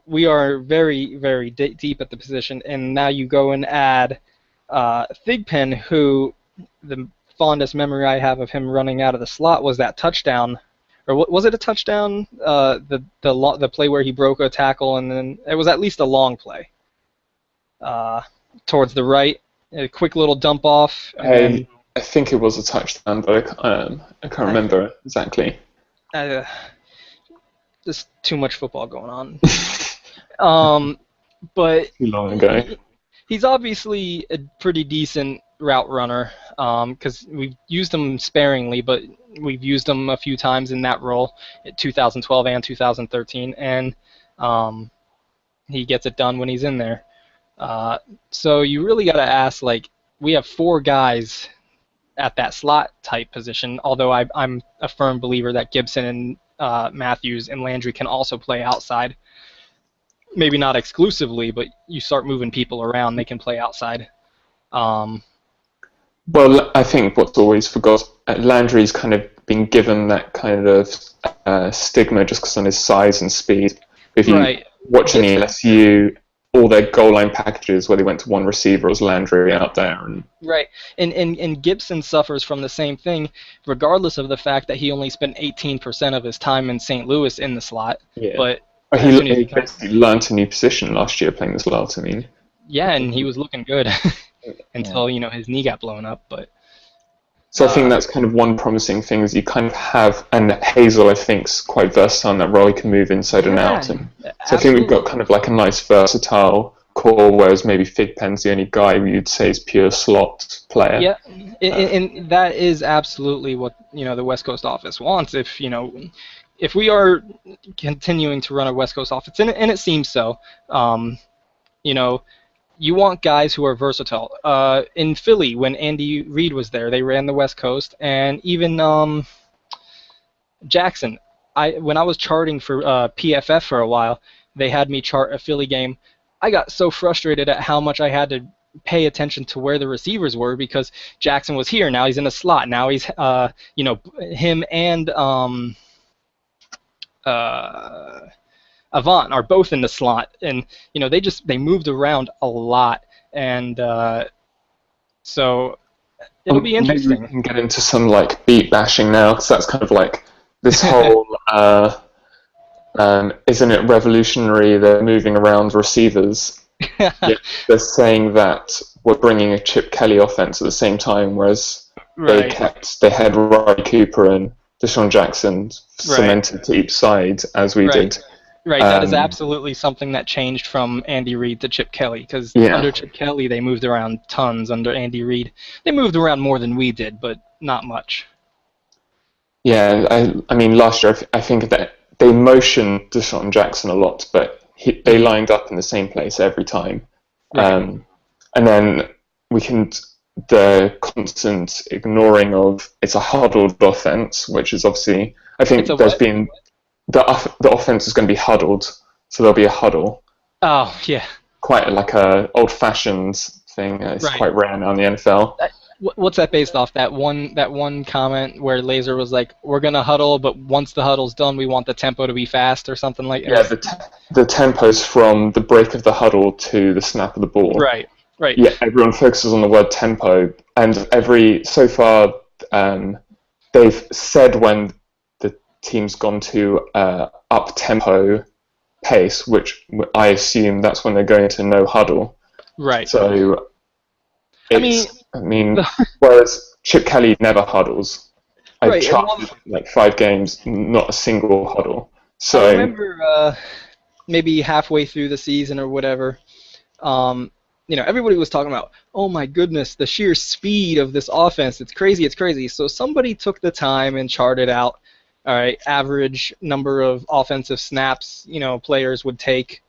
we are very, very deep at the position, and now you go and add Thigpen, who the fondest memory I have of him running out of the slot was that touchdown, or was it a touchdown? The play where he broke a tackle, and then it was at least a long play towards the right, a quick little dump off. I think it was a touchdown, but I can't remember exactly. Just too much football going on. But Too long ago. He's obviously a pretty decent route runner because we've used him sparingly, but we've used him a few times in that role in 2012 and 2013, and he gets it done when he's in there. So you really got to ask, like, we have 4 guys at that slot type position, although I'm a firm believer that Gibson and Matthews and Landry can also play outside. Maybe not exclusively, but you start moving people around, they can play outside. Well, I think what's always forgot, Landry's kind of been given that kind of stigma just because of his size and speed. If you watch any LSU, all their goal line packages where they went to one receiver was Landry out there. Right, and Gibson suffers from the same thing, regardless of the fact that he only spent 18% of his time in St. Louis in the slot. Yeah. But he basically learned a new position last year playing the slot. I mean. Yeah, and he was looking good until his knee got blown up. But so I think that's kind of one promising thing is you kind of have, and Hazel I think's quite versatile in that role. He can move inside and out, and so I think we've got kind of like a nice versatile core. Whereas maybe Thigpen's the only guy you'd say is pure slot player. Yeah, and that is absolutely what the West Coast office wants. If we are continuing to run a West Coast offense, and it seems so, you want guys who are versatile. In Philly, when Andy Reid was there, they ran the West Coast, and even Jackson. When I was charting for PFF for a while, they had me chart a Philly game. I got so frustrated at how much I had to pay attention to where the receivers were because Jackson was here. Now he's in a slot. Now he's, him and Avant are both in the slot, and they moved around a lot, and so it'll be interesting. Maybe we can get into some like beat bashing now, because that's kind of like this whole isn't it revolutionary? They're moving around receivers. Yeah, they're saying that we're bringing a Chip Kelly offense at the same time, whereas they had Riley Cooper and Deshaun Jackson cemented to each side as we did. Right, that is absolutely something that changed from Andy Reid to Chip Kelly, because under Chip Kelly they moved around tons. Under Andy Reid, they moved around more than we did, but not much. Yeah, I mean, last year I think that they motioned Deshaun Jackson a lot, but they lined up in the same place every time. And then the constant ignoring of it's a huddled offense, which is obviously, I think there's been, the offense is going to be huddled, so there'll be a huddle. Oh, yeah. Quite like a old-fashioned thing. It's quite rare now in the NFL. What's that based off? That one comment where Laser was like, "We're gonna huddle, but once the huddle's done, we want the tempo to be fast," or something like that. Yeah, the tempo's from the break of the huddle to the snap of the ball. Right. Yeah, everyone focuses on the word tempo, and so far they've said when the team's gone to up tempo pace, which I assume that's when they're going to no huddle. Right. So. I mean, whereas Chip Kelly never huddles. I've Right. charted like 5 games, not a single huddle. I So remember maybe halfway through the season or whatever, um, everybody was talking about, oh my goodness, the sheer speed of this offense. It's crazy, it's crazy. So somebody took the time and charted out, all right, average number of offensive snaps, players would take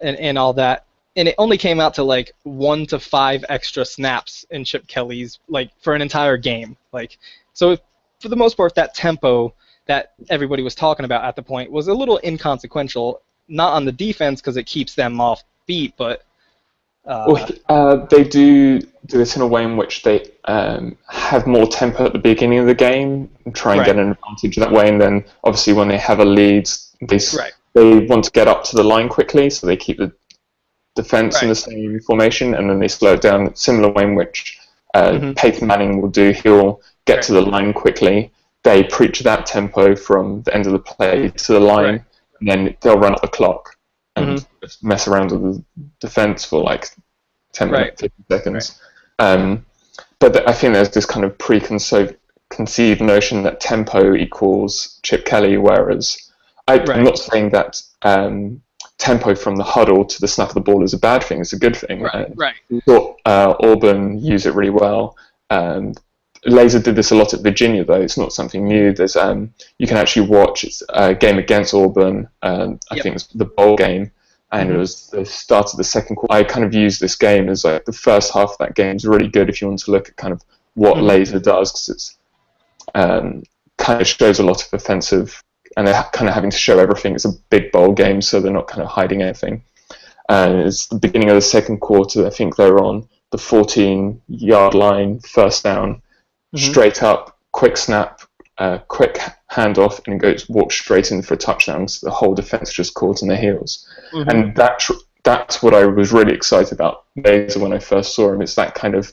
and all that. And it only came out to like 1 to 5 extra snaps in Chip Kelly's, like, for an entire game. Like, so for the most part, that tempo that everybody was talking about at the point was a little inconsequential, not on the defense because it keeps them off beat, but they do this in a way in which they have more tempo at the beginning of the game and try and right, get an advantage that way, and then obviously when they have a lead, right, they want to get up to the line quickly, so they keep the defense in right, the same formation, and then they slow it down. Similar way in which hmm Peyton Manning will do. He'll get right, to the line quickly. They preach that tempo from the end of the play to the line, right, and then they'll run up the clock hmm and just mess around with the defense for like 10 right, minutes, 50 right, seconds. But I think there's this kind of preconceived notion that tempo equals Chip Kelly, whereas I'm right, not saying that tempo from the huddle to the snap of the ball is a bad thing. It's a good thing. right, right, We thought Auburn use it really well. Laser did this a lot at Virginia, though. It's not something new. There's you can actually watch a game against Auburn. I yep, think it's the bowl game, and it hmm was the start of the second quarter. I kind of used this game as like the first half of that game is really good if you want to look at kind of what hmm Laser does, because it's kind of shows a lot of offensive, and they're kind of having to show everything. It's a big bowl game, so they're not kind of hiding anything. And it's the beginning of the second quarter. I think they're on the 14-yard line, first down, hmm straight up, quick snap, quick handoff, and walks straight in for a touchdown. So the whole defense just caught on their heels. hmm And that's what I was really excited about Laser when I first saw him. It's that kind of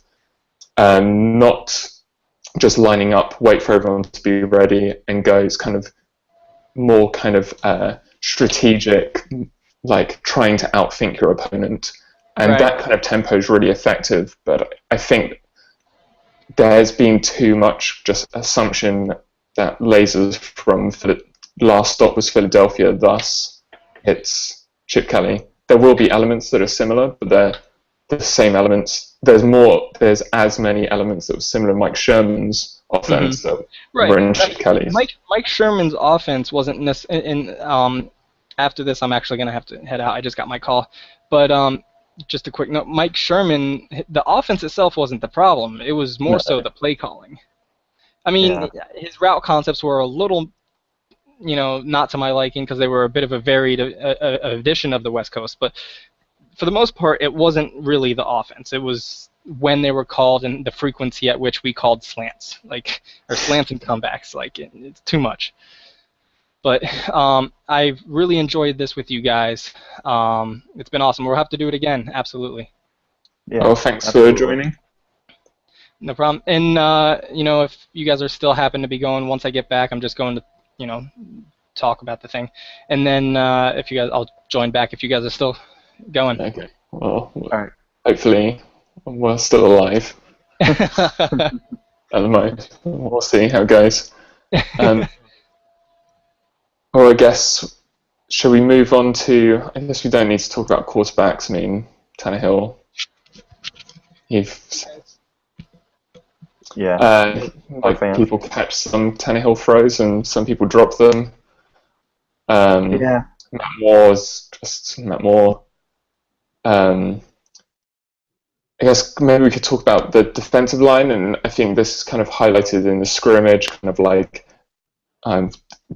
not just lining up, wait for everyone to be ready and go. It's kind of more kind of strategic, like trying to outthink your opponent. And right, that kind of tempo is really effective. But I think there's been too much just assumption that Lasers from last stop was Philadelphia, thus it's Chip Kelly. There will be elements that are similar, but they're the same elements. There's as many elements that were similar in Mike Sherman's offense that right. were in Chip Kelly's. Mike Sherman's offense wasn't necessarily. After this, I'm actually gonna have to head out. I just got my call, but just a quick note. Mike Sherman, the offense itself wasn't the problem. It was more so the play calling. I mean, Yeah. his route concepts were a little, not to my liking because they were a bit of a varied addition of the West Coast. But for the most part, it wasn't really the offense. It was when they were called and the frequency at which we called slants, or slants and comebacks. It's too much. But I've really enjoyed this with you guys. It's been awesome. We'll have to do it again. Absolutely. Yeah. Oh, thanks Absolutely. for joining. No problem. And if you guys are still happen to be going, once I get back, I'm just going to, talk about the thing. And then I'll join back if you guys are still going. Okay. Well, All right. hopefully we're still alive at the moment. We'll see how it goes. Or I guess, shall we move on to? I guess we don't need to talk about quarterbacks. I mean, Tannehill. Yeah. Like fan. people catch some Tannehill throws and some people drop them. Yeah. Matt Moore's just Matt Moore. I guess maybe we could talk about the defensive line, and I think this is kind of highlighted in the scrimmage, kind of like. I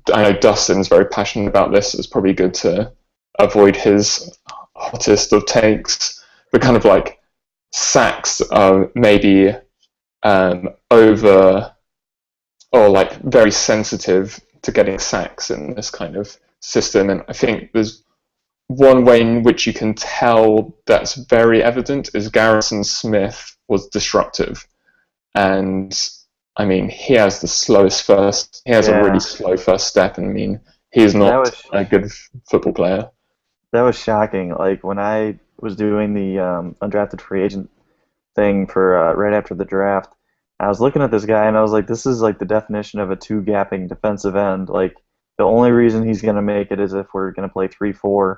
know Dustin's very passionate about this. It's probably good to avoid his hottest of takes, but kind of like sacks are maybe over or like very sensitive to getting sacks in this kind of system. And I think there's one way in which you can tell that's very evident is Garrison Smith was disruptive. And I mean, he has the slowest first. He has a really slow first step, and I mean, he is not a good football player. That was shocking. Like when I was doing the undrafted free agent thing for right after the draft, I was looking at this guy and I was like, this is like the definition of a two-gapping defensive end. Like the only reason he's going to make it is if we're going to play 3-4,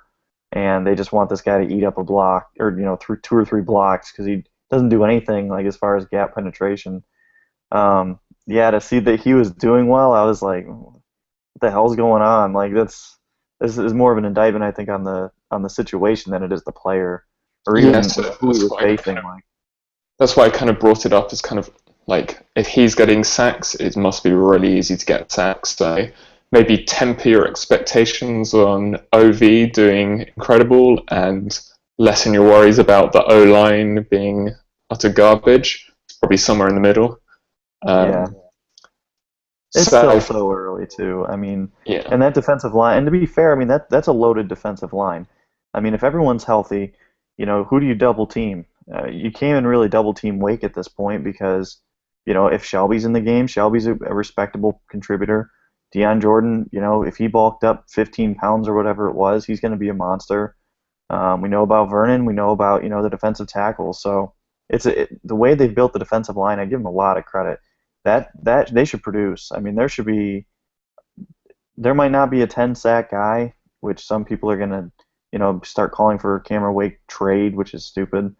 and they just want this guy to eat up a block or through 2 or 3 blocks because he doesn't do anything like as far as gap penetration. Yeah, to see that he was doing well, I was like, what the hell's going on? Like this is more of an indictment, I think, on the situation than it is the player or even Yes, who he was facing. Like, that's why I kind of brought it up as kind of like if he's getting sacks, it must be really easy to get sacks. So maybe temper your expectations on OV doing incredible and lessen your worries about the O line being utter garbage. It's probably somewhere in the middle. yeah, it's So still so early too. I mean, yeah, and that defensive line, and to be fair, I mean that's a loaded defensive line. I mean, if everyone's healthy, who do you double team? You can't even really double team Wake at this point because, if Shelby's in the game, Shelby's a respectable contributor. Deion Jordan, if he bulked up 15 pounds or whatever it was, he's going to be a monster. We know about Vernon. We know about the defensive tackles. So the way they've built the defensive line. I give them a lot of credit. That they should produce. I mean, there might not be a 10 sack guy, which some people are going to start calling for a Cameron Wake trade, which is stupid.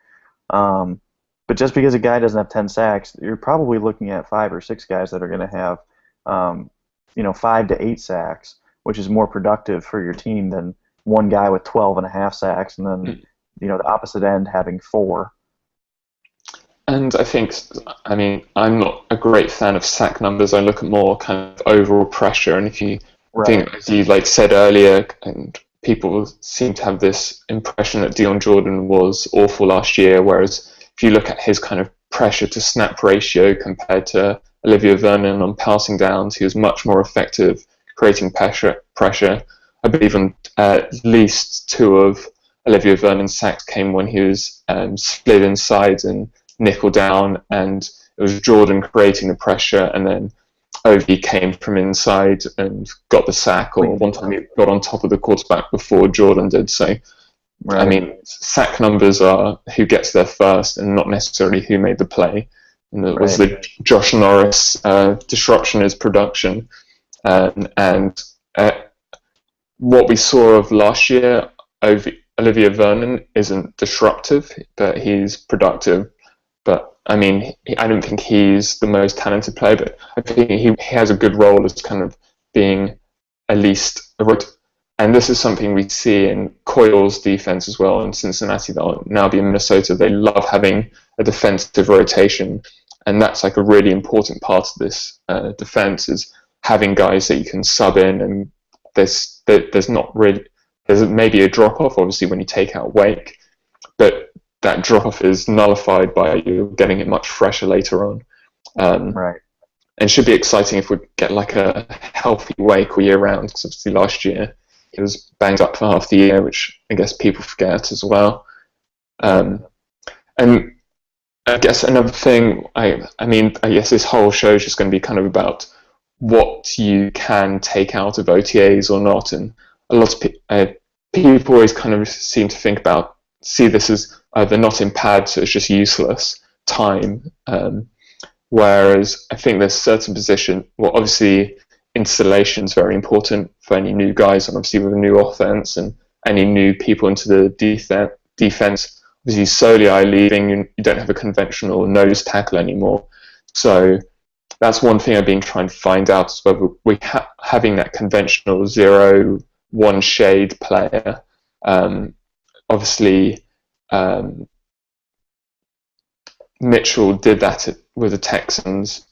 But just because a guy doesn't have 10 sacks, you're probably looking at 5 or 6 guys that are going to have 5 to 8 sacks, which is more productive for your team than one guy with 12.5 sacks and then the opposite end having 4. and I mean, I'm not a great fan of sack numbers. I look at more kind of overall pressure, and if you Right. think, as you like said earlier, and people seem to have this impression that Dion Jordan was awful last year, whereas if you look at his kind of pressure to snap ratio compared to Olivia Vernon on passing downs, he was much more effective creating pressure. I believe on at least 2 of Olivia Vernon's sacks came when he was slid inside and nickel down, and it was Jordan creating the pressure, and then OV came from inside and got the sack, or one time he got on top of the quarterback before Jordan did. So, I Right. mean, sack numbers are who gets there first and not necessarily who made the play. And it was Right. the Josh Norris disruption is production. And what we saw of last year, Olivia Vernon isn't disruptive, but he's productive. But I mean, I don't think he's the most talented player, but I think he has a good role as kind of being at least a and this is something we see in Coyle's defense as well in Cincinnati. They'll now be in Minnesota. They love having a defensive rotation, and that's like a really important part of this defense is having guys that you can sub in. And there's not really there's maybe a drop off obviously when you take out Wake, but that drop off is nullified by you getting it much fresher later on. Right. And it should be exciting if we get like a healthy Wake all year round, because obviously last year he was banged up for half the year, which I guess people forget as well. And I guess another thing, I mean, I guess this whole show is just going to be kind of about what you can take out of OTAs or not. And a lot of people always kind of seem to see this as either not in pads, so it's just useless time. Whereas I think there's certain position, well, obviously installation is very important for any new guys, and obviously with a new offense and any new people into the defense. Obviously, Soliai leaving, you don't have a conventional nose tackle anymore. So that's one thing I've been trying to find out, is whether we having that conventional 0-1 shade player. Obviously, Mitchell did that with the Texans,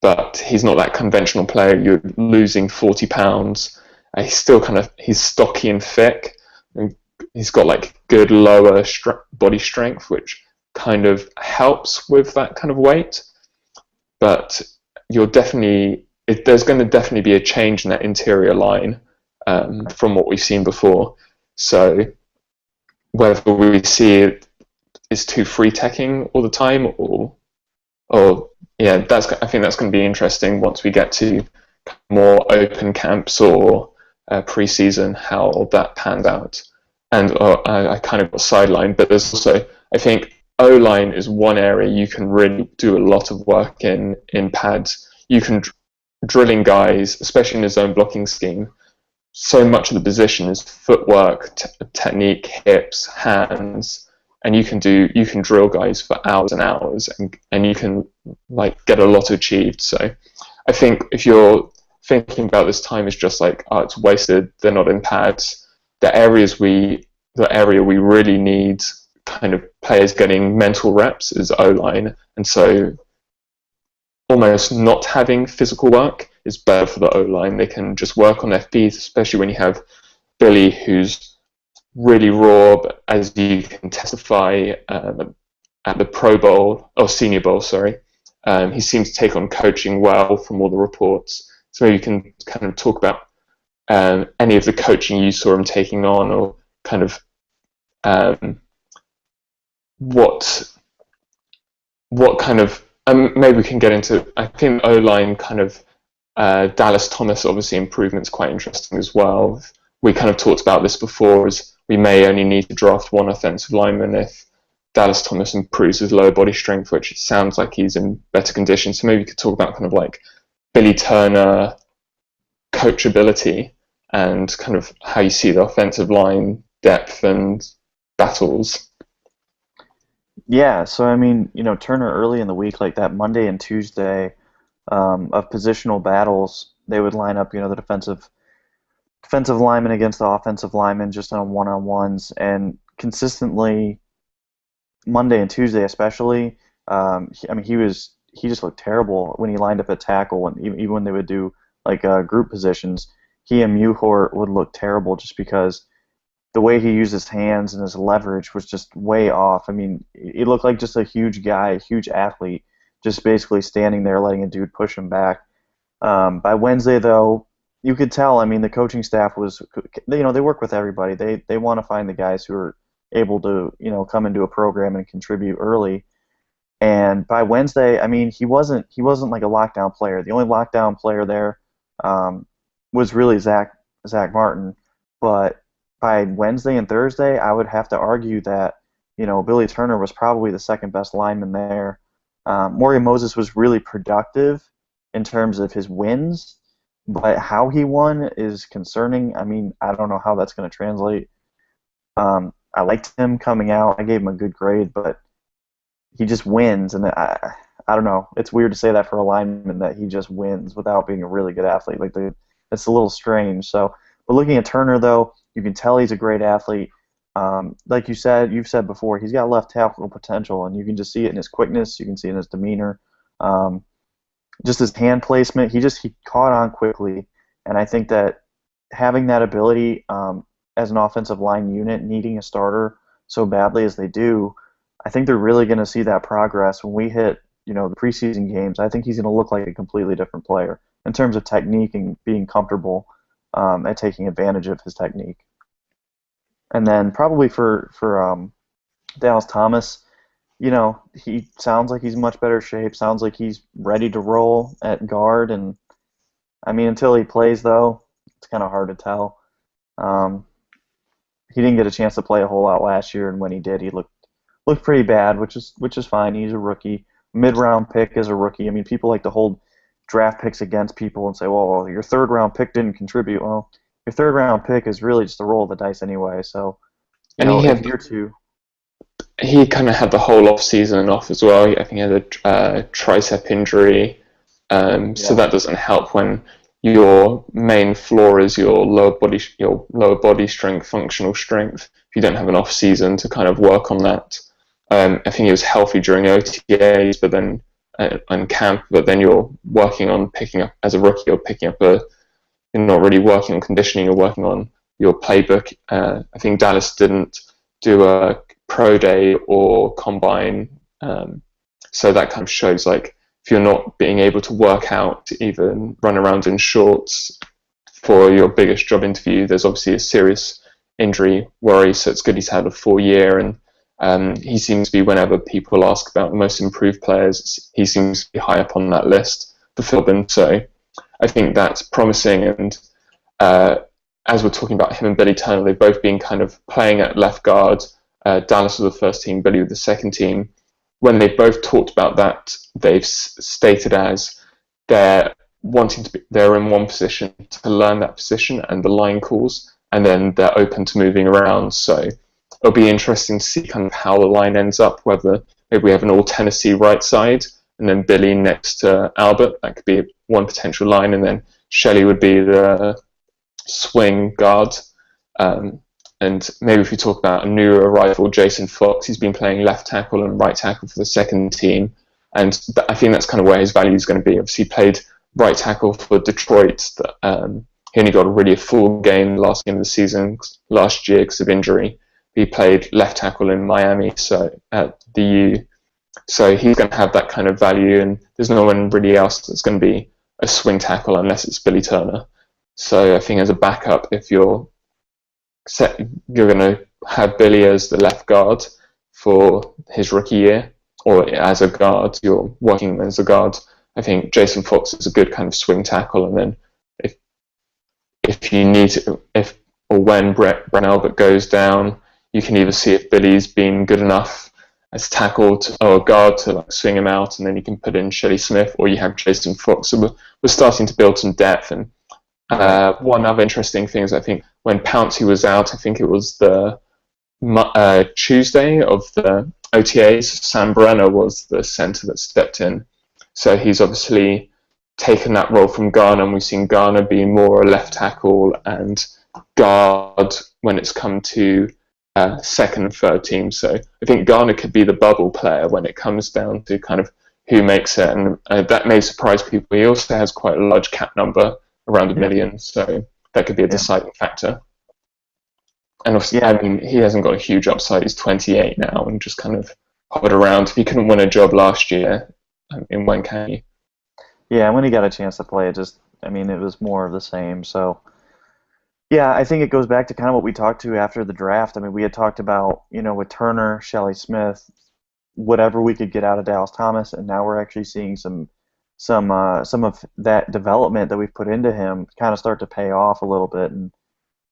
but he's not that conventional player. You're losing 40 pounds. He's stocky and thick, and he's got like good lower body strength, which kind of helps with that kind of weight. But there's going to definitely be a change in that interior line from what we've seen before. So whether we see it is too free teching all the time, or yeah, I think that's going to be interesting once we get to more open camps or pre-season, how that panned out. And I kind of got sidelined, but there's also, I think O-line is one area you can really do a lot of work in pads. You can drill in guys, especially in a zone blocking scheme. So much of the position is footwork, technique, hips, hands, and you can drill guys for hours and hours, and you can like get a lot achieved. So I think if you're thinking about this time as just like, oh, it's wasted, they're not in pads, the area we really need kind of players getting mental reps is O-line, and so almost not having physical work is better for the O-line. They can just work on FBs, especially when you have Billy, who's really raw, but as you can testify at the Pro Bowl, or Senior Bowl, sorry, he seems to take on coaching well from all the reports. So maybe you can kind of talk about any of the coaching you saw him taking on, or kind of what kind of maybe we can get into. I think O-line kind of Dallas Thomas obviously improvement's quite interesting as well. We kind of talked about this before, as we may only need to draft one offensive lineman if Dallas Thomas improves his lower body strength, which it sounds like he's in better condition. So maybe you could talk about kind of like Billy Turner coachability and kind of how you see the offensive line depth and battles. Yeah, so I mean, Turner early in the week, like that Monday and Tuesday of positional battles, they would line up, the defensive lineman against the offensive lineman just on one-on-ones, and consistently Monday and Tuesday especially, he just looked terrible when he lined up at tackle, and even when they would do like group positions, he and Muhort would look terrible just because the way he used his hands and his leverage was just way off. I mean, he looked like just a huge guy, a huge athlete, just basically standing there letting a dude push him back. By Wednesday, though, you could tell. I mean, the coaching staff was, they work with everybody. They want to find the guys who are able to, come into a program and contribute early. And by Wednesday, I mean, he wasn't like a lockdown player. The only lockdown player there was really Zach Martin. But by Wednesday and Thursday, I would have to argue that, Billy Turner was probably the second best lineman there. Morgan Moses was really productive in terms of his wins, but how he won is concerning. I mean, I don't know how that's going to translate. I liked him coming out. I gave him a good grade, but he just wins, and I don't know. It's weird to say that for a lineman, that he just wins without being a really good athlete. It's a little strange. So, but looking at Turner, though, you can tell he's a great athlete. Like you've said before, he's got left tackle potential, and you can just see it in his quickness. You can see it in his demeanor, just his hand placement. He caught on quickly, and I think that having that ability as an offensive line unit, needing a starter so badly as they do, I think they're really going to see that progress when we hit, the preseason games. I think he's going to look like a completely different player in terms of technique and being comfortable at taking advantage of his technique. And then probably for Dallas Thomas, he sounds like he's in much better shape. Sounds like he's ready to roll at guard. And I mean, until he plays, though, it's kind of hard to tell. He didn't get a chance to play a whole lot last year, and when he did, he looked pretty bad, which is fine. He's a rookie, mid-round pick as a rookie. I mean, people like to hold draft picks against people and say, well, your third-round pick didn't contribute. Well, your third-round pick is really just a roll of the dice anyway. So, and he kind of had the whole off season off as well. I think he had a tricep injury, so that doesn't help when your main floor is your lower body strength, functional strength. If you don't have an off season to kind of work on that, I think he was healthy during OTAs, but then and camp. But then you're working on picking up as a rookie. You're picking up you're not really working on conditioning. You're working on your playbook. I think Dallas didn't do a pro day or combine, so that kind of shows like if you're not being able to work out to even run around in shorts for your biggest job interview, there's obviously a serious injury worry. So it's good he's had a full year, and he seems to be, whenever people ask about the most improved players, he seems to be high up on that list for Philbin. So I think that's promising. And as we're talking about him and Billy Turner, they've both been kind of playing at left guard Dallas with the first team, Billy with the second team. When they both talked about that, they've stated as they're they're in one position to learn that position and the line calls, and then they're open to moving around. So it'll be interesting to see kind of how the line ends up, whether maybe we have an all Tennessee right side, and then Billy next to Albert. That could be one potential line, and then Shelley would be the swing guard. And maybe if we talk about a new arrival, Jason Fox, he's been playing left tackle and right tackle for the second team, and I think that's kind of where his value is going to be. Obviously, he played right tackle for Detroit. He only got really a full game last game of the season last year because of injury. He played left tackle in Miami, so at the U. So he's going to have that kind of value, and there's no one really else that's going to be a swing tackle unless it's Billy Turner. So I think as a backup, if you're going to have Billy as the left guard for his rookie year, or as a guard, you're working as a guard, I think Jason Fox is a good kind of swing tackle. And then if you need to, if or when Brent Albert goes down, you can either see if Billy's been good enough as tackle or guard to like swing him out, and then you can put in Shelley Smith, or you have Jason Fox. So we're starting to build some depth. And one other interesting thing is I think when Pouncey was out, I think it was the Tuesday of the OTAs, Sam Brenner was the centre that stepped in. So he's obviously taken that role from Garner, and we've seen Garner be more a left tackle and guard when it's come to second and third team. So I think Garner could be the bubble player when it comes down to kind of who makes it, and that may surprise people. He also has quite a large cap number, around $1 million, so that could be a deciding factor. And obviously, I mean, he hasn't got a huge upside. He's 28 now and just kind of hovered around. If he couldn't win a job last year, when can he? Yeah, when he got a chance to play, it was more of the same. So, yeah, I think it goes back to kind of what we talked to after the draft. I mean, we had talked about, with Turner, Shelley Smith, whatever we could get out of Dallas Thomas, and now we're actually seeing some of that development that we've put into him kind of start to pay off a little bit, and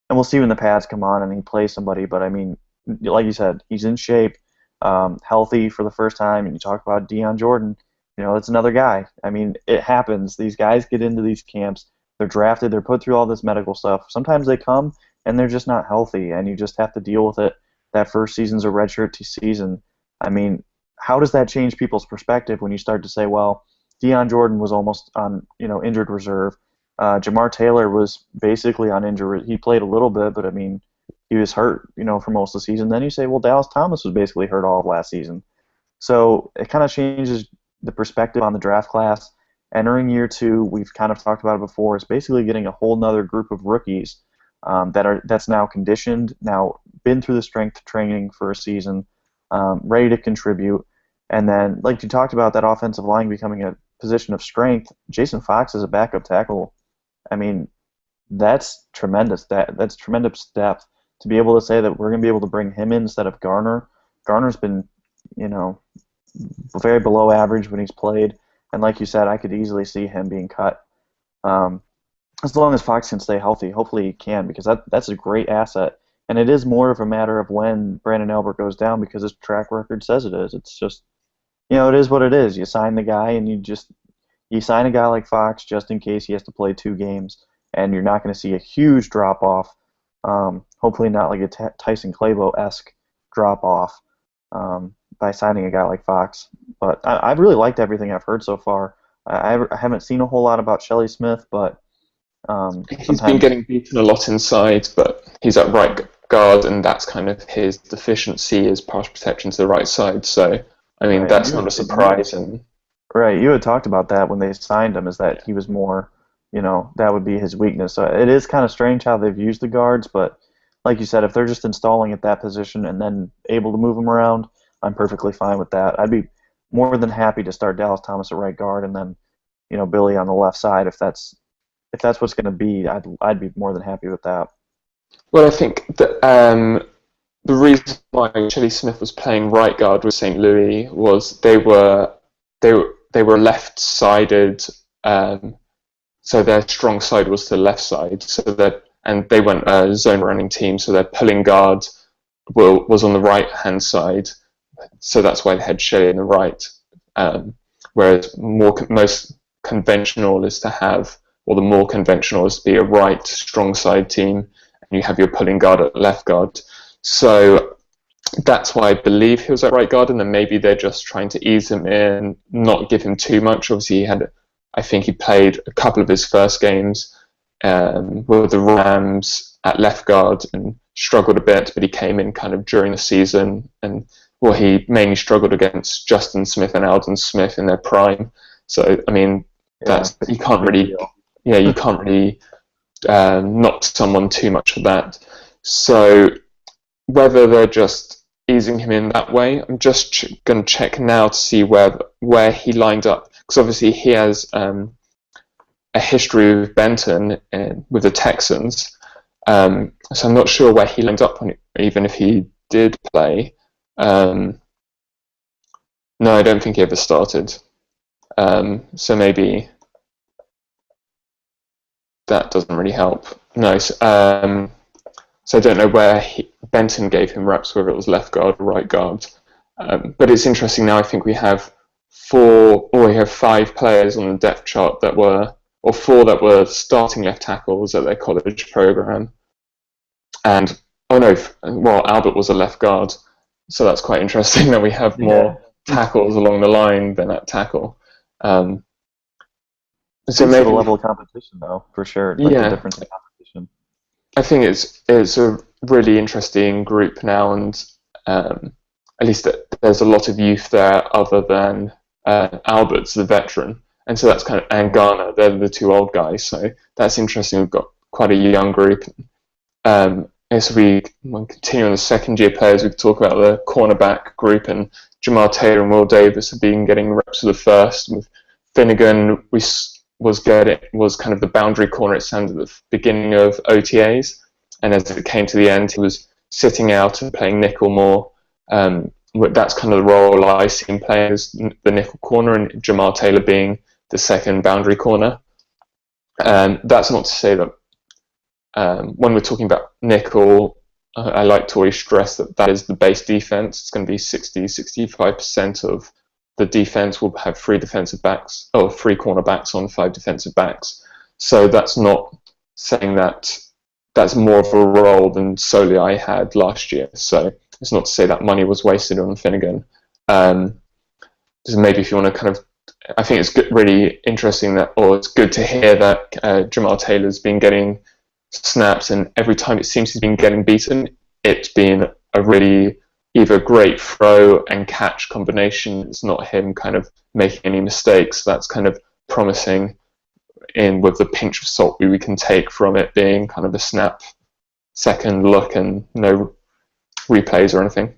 we'll see when the pads come on and he plays somebody. But I mean, like you said, he's in shape, healthy for the first time, and you talk about Deion Jordan, that's another guy. I mean, it happens. These guys get into these camps, they're drafted, they're put through all this medical stuff. Sometimes they come and they're just not healthy, and you just have to deal with it. That first season's a redshirt season. I mean, how does that change people's perspective when you start to say, well, Deion Jordan was almost on, injured reserve. Jamar Taylor was basically on injured. He played a little bit, but I mean, he was hurt, for most of the season. Then you say, well, Dallas Thomas was basically hurt all of last season. So it kind of changes the perspective on the draft class. Entering year 2, we've kind of talked about it before, is basically getting a whole nother group of rookies that's now conditioned, now been through the strength training for a season, ready to contribute. And then, like you talked about, that offensive line becoming a position of strength. Jason Fox as a backup tackle, I mean, that's tremendous. That's tremendous depth to be able to say that we're going to be able to bring him in instead of Garner. Garner's been, very below average when he's played, and like you said, I could easily see him being cut. As long as Fox can stay healthy, hopefully he can, because that's a great asset. And it is more of a matter of when Brandon Albert goes down, because his track record says it is. It's just, it is what it is. You sign the guy, and you sign a guy like Fox just in case he has to play 2 games, and you're not going to see a huge drop-off. Hopefully not like a Tyson Clabo-esque drop-off by signing a guy like Fox. But I've really liked everything I've heard so far. I haven't seen a whole lot about Shelley Smith, but he's been getting beaten a lot inside, but he's at right guard, and that's kind of his deficiency, is pass protection to the right side. So, I mean, that's not a surprise. Right, you had talked about that when they signed him, is that he was more, that would be his weakness. So it is kind of strange how they've used the guards, but like you said, if they're just installing at that position and then able to move him around, I'm perfectly fine with that. I'd be more than happy to start Dallas Thomas at right guard and then, Billy on the left side. If that's what's going to be, I'd be more than happy with that. Well, I think that the reason why Shelley Smith was playing right guard with St. Louis was they were left-sided, so their strong side was the left side. And they went a zone running team, so they're pulling guard was on the right hand side, so that's why they had Shelley in the right. Whereas most conventional is to have, or the more conventional is to be a right strong side team, and you have your pulling guard at left guard. So that's why I believe he was at right guard, and then maybe they're just trying to ease him in, not give him too much. Obviously, I think he played a couple of his first games with the Rams at left guard and struggled a bit, but he came in kind of during the season, and well, he mainly struggled against Justin Smith and Alden Smith in their prime. So I mean, that's you can't really, you can't really knock someone too much for that. So whether they're just easing him in that way, I'm just going to check now to see where he lined up, because obviously he has a history with Benton and with the Texans. So I'm not sure where he lined up on it, even if he did play. No, I don't think he ever started. So maybe that doesn't really help. No, so I don't know where Benton gave him reps, whether it was left guard or right guard. But it's interesting now. I think we have five players on the depth chart that were, or four that were starting left tackles at their college program. And Albert was a left guard, so that's quite interesting that we have more tackles along the line than at tackle. So maybe the level of competition, though, for sure. Like the difference in competition. I think it's a really interesting group now, and at least there's a lot of youth there other than Albert's the veteran, and so that's kind of, and Garner, they're the two old guys, so that's interesting. We've got quite a young group. As we continue on the second year players, we could talk about the cornerback group, and Jamar Taylor and Will Davis have been getting reps for the first. With Finnegan, was kind of the boundary corner, it sounded, at the beginning of OTAs, and as it came to the end, he was sitting out and playing nickel more. That's kind of the role I see him playing, as the nickel corner, and Jamar Taylor being the second boundary corner. That's not to say that when we're talking about nickel, I like to always stress that is the base defense. It's going to be 60-65% of the defense will have three cornerbacks on 5 defensive backs. So that's not saying that that's more of a role than solely I had last year. So it's not to say that money was wasted on Finnegan. So maybe if you want to kind of, I think it's really interesting it's good to hear that Jamar Taylor's been getting snaps, and every time it seems he's been getting beaten, it's been a really either great throw and catch combination. It's not him kind of making any mistakes. That's kind of promising, in with the pinch of salt we can take from it being kind of a snap second look and no replays or anything.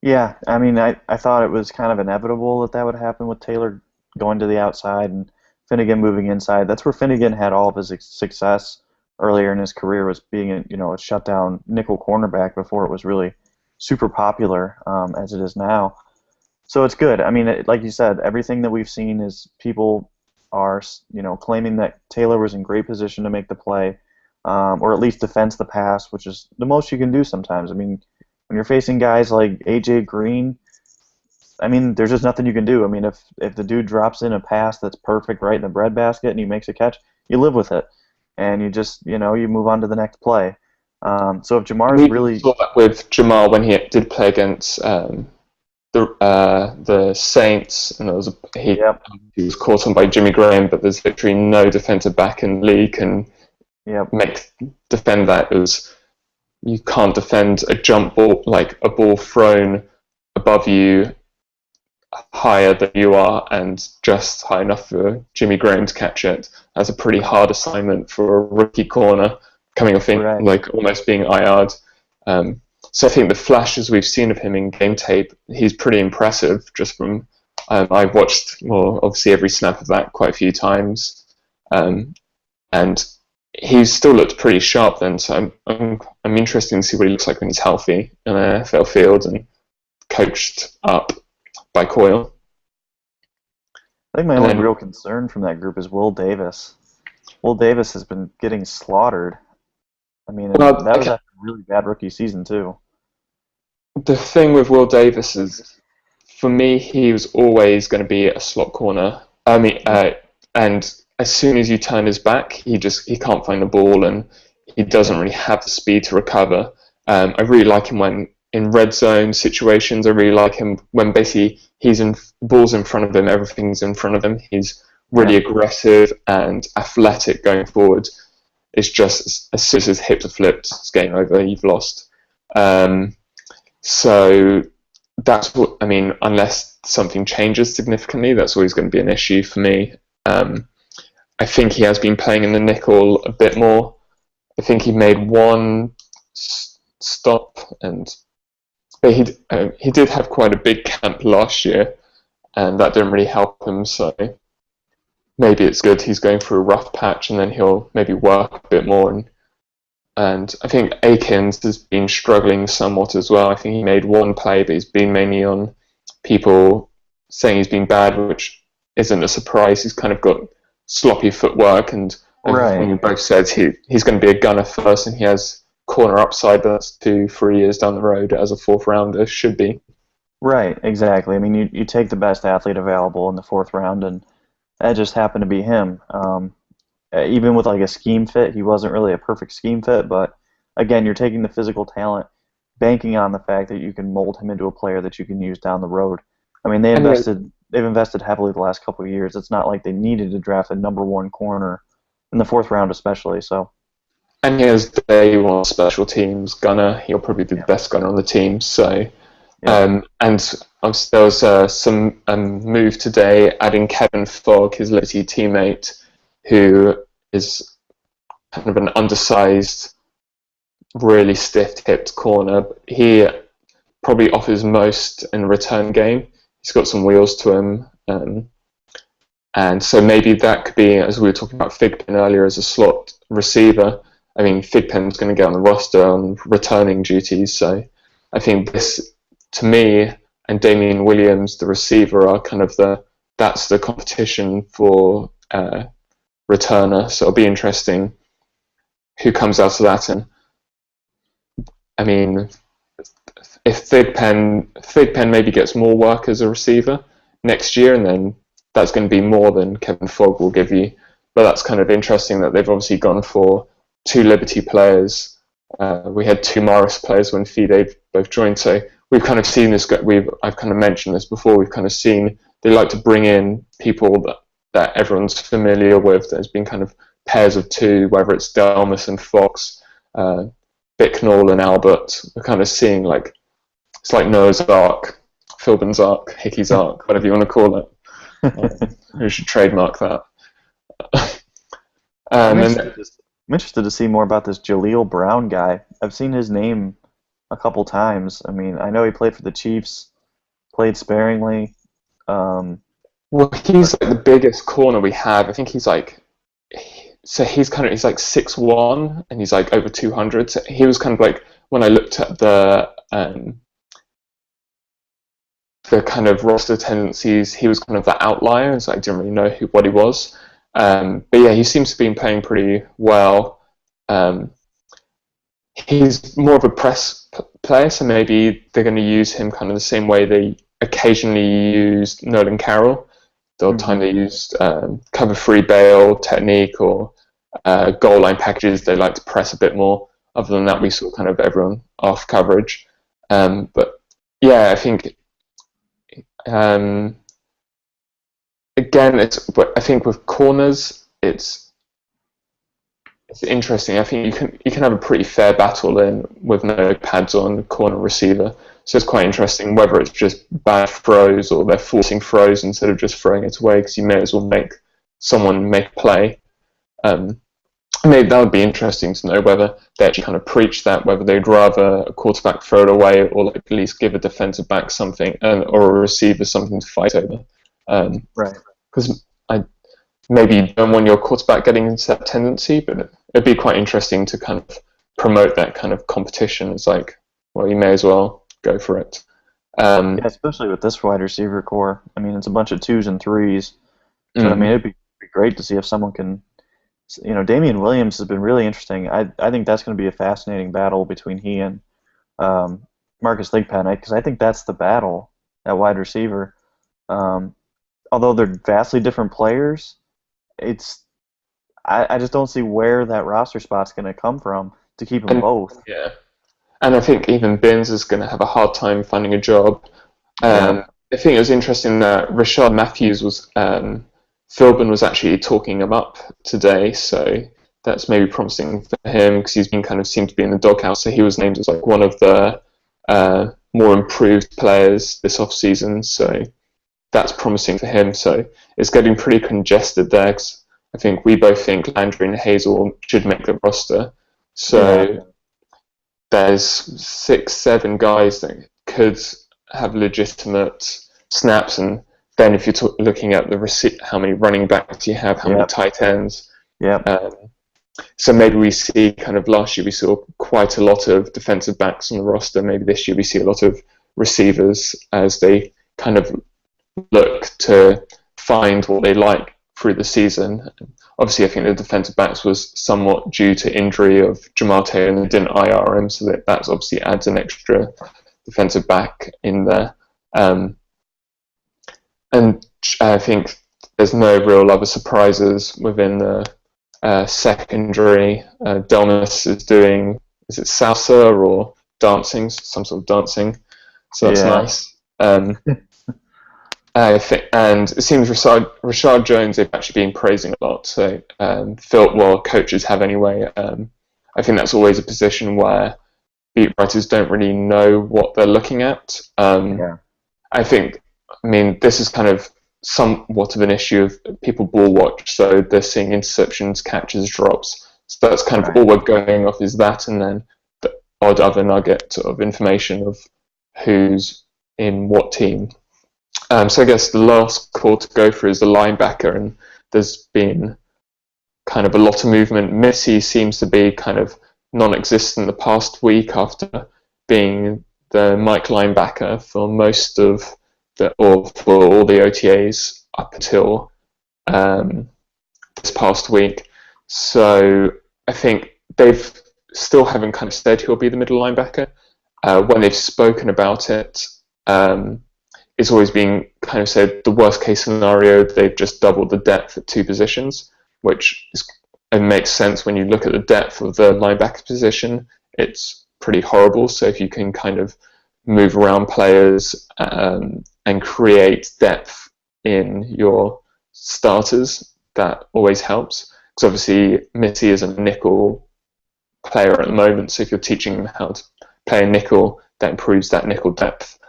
Yeah, I mean, I thought it was kind of inevitable that would happen with Taylor going to the outside and Finnegan moving inside. That's where Finnegan had all of his success earlier in his career, was being a shutdown nickel cornerback before it was really super popular as it is now. So it's good. I mean, like you said, everything that we've seen is people are claiming that Taylor was in great position to make the play, or at least defense the pass, which is the most you can do sometimes. I mean, when you're facing guys like AJ Green, I mean, there's just nothing you can do. I mean, if the dude drops in a pass that's perfect right in the breadbasket and he makes a catch, you live with it, and you just you move on to the next play. So if Jamar is really, saw that with Jamar when he did play against the Saints, and he was caught on by Jimmy Graham, but there's literally no defensive back in the league can defend that. You can't defend a jump ball, like a ball thrown above you higher than you are and just high enough for Jimmy Graham to catch it. That's a pretty hard assignment for a rookie corner coming off in, like almost being IR'd. So I think the flashes we've seen of him in game tape, he's pretty impressive. Just from I've watched obviously every snap of that quite a few times, and he's still looked pretty sharp then. So I'm interested to see what he looks like when he's healthy in an NFL field and coached up by Coyle. I think my only real concern from that group is Will Davis. Will Davis has been getting slaughtered. I mean, that was after really bad rookie season too. The thing with Will Davis is, for me, he was always going to be a slot corner. Yeah. And as soon as you turn his back, he can't find the ball, and he doesn't Yeah. really have the speed to recover. I really like him when in red zone situations. I really like him when basically he's in balls in front of him, everything's in front of him. He's really Yeah. aggressive and athletic going forward. It's just as soon as his hips are flipped, it's game over. You've lost. Um, so that's what I mean. Unless something changes significantly, that's always going to be an issue for me. Um, I think he has been playing in the nickel a bit more. I think he made one stop, but he did have quite a big camp last year, and that didn't really help him. So maybe it's good he's going through a rough patch, and then he'll maybe work a bit more. And I think Akins has been struggling somewhat as well. I think he made one play, but he's been mainly on people saying he's been bad, which isn't a surprise. He's kind of got sloppy footwork, and everything Right. you both said, he's going to be a gunner first, and he has corner upside that's 2-3 years down the road as a fourth rounder should be. Right. Exactly. I mean, you take the best athlete available in the fourth round, and that just happened to be him. Even with like a scheme fit, he wasn't really a perfect scheme fit, but again, you're taking the physical talent, banking on the fact that you can mold him into a player that you can use down the road. I mean, And they've invested heavily the last couple of years. It's not like they needed to draft a number one corner in the fourth round, especially. So he has day one special teams gunner. He'll probably be the yeah, best gunner on the team. So yeah, and there was some move today adding Kevin Fogg, his Liberty teammate, who is kind of an undersized, really stiff-hipped corner. He probably offers most in the return game. He's got some wheels to him. And so maybe that could be, as we were talking about Thigpen earlier, as a slot receiver. I mean, Thigpen's going to get on the roster on returning duties. So I think this, to me, and Damian Williams, the receiver, are kind of that's the competition for returner. So it'll be interesting who comes out of that. And I mean, if Thigpen maybe gets more work as a receiver next year, and then that's going to be more than Kevin Fogg will give you. But that's kind of interesting that they've obviously gone for two Liberty players. We had two Morris players when Fide both joined, so we've kind of seen this. I've kind of mentioned this before. We've kind of seen they like to bring in people that everyone's familiar with. There's been kind of pairs of two, whether it's Delmas and Fox, Bicknell and Albert. We're kind of seeing like it's like Noah's Ark, Philbin's Ark, Hickey's Ark, whatever you want to call it. We should trademark that. I'm And I'm interested to see more about this Jaleel Brown guy. I've seen his name a couple times. I mean, I know he played for the Chiefs, played sparingly. well, But he's like the biggest corner we have. I think he's like, so he's like 6'1", and he's like over 200. So he was kind of like when I looked at the kind of roster tendencies, he was kind of the outlier, so I didn't really know what he was. But yeah, he seems to be playing pretty well. Um, he's more of a press player, so maybe they're going to use him kind of the same way they occasionally used Nolan Carroll. The odd time mhm, they used cover free bail technique or goal line packages, they like to press a bit more. Other than that, we saw kind of everyone off coverage. But yeah, I think um, again, but I think with corners, it's interesting. I think you can have a pretty fair battle in with no pads on corner receiver. So it's quite interesting whether it's just bad throws or they're forcing throws instead of just throwing it away because you may as well make someone make a play. Maybe that would be interesting to know whether they actually kind of preach that, whether they'd rather a quarterback throw it away or like at least give a defensive back something or a receiver something to fight over. right. Because I maybe you don't want your quarterback getting into that tendency, but it'd be quite interesting to kind of promote that kind of competition. It's like, well, you may as well go for it. Yeah, especially with this wide receiver core. I mean, it's a bunch of twos and threes. So I mean, mm, it'd be great to see if someone can Damian Williams has been really interesting. I think that's going to be a fascinating battle between he and um, Marcus Thigpen, because I think that's the battle at wide receiver. Um, Although they're vastly different players, it's I just don't see where that roster spot's going to come from to keep them And both. yeah, and I think even Binns is going to have a hard time finding a job. Yeah, I think it was interesting that Rashard Matthews Philbin was actually talking him up today, so that's maybe promising for him because he's been kind of seemed to be in the doghouse. So he was named as like one of the more improved players this off season. So that's promising for him. So it's getting pretty congested there. 'Cause I think we both think Landry and Hazel should make the roster. yeah, So there's 6, 7 guys that could have legitimate snaps, and then if you're looking at how many running backs you have, how many yep, tight ends. yep, So maybe we see kind of last year we saw quite a lot of defensive backs on the roster. Maybe this year we see a lot of receivers as they kind of look to find what they like through the season. Obviously, I think the defensive backs was somewhat due to injury of Jamal Taylor, and they didn't IR him, so that's obviously adds an extra defensive back in there. And I think there's no real other surprises within the secondary. Delmas is doing, is it salsa or dancing, some sort of dancing, so that's yeah, nice. I think, and it seems Rashard Jones they've actually been praising a lot. So coaches have anyway. I think that's always a position where beat writers don't really know what they're looking at. yeah, I mean, this is kind of somewhat of an issue of people ball watch, so they're seeing interceptions, catches, drops. So that's kind of right. all we're going off is that, and then the odd other nugget of information of who's in what team. So I guess the last call to go through is the linebacker, and there's been kind of a lot of movement. Missy seems to be kind of non-existent the past week after being the Mike linebacker for most of or for all the OTAs up until this past week. So I think they've still haven't kind of said who'll be the middle linebacker. When they've spoken about it, it's always been kind of said the worst case scenario, they've just doubled the depth at 2 positions, which it makes sense when you look at the depth of the linebacker position. It's pretty horrible. So if you can kind of move around players and create depth in your starters, that always helps. Because obviously Mitty is a nickel player at the moment, so if you're teaching him how to play a nickel, that improves that nickel depth.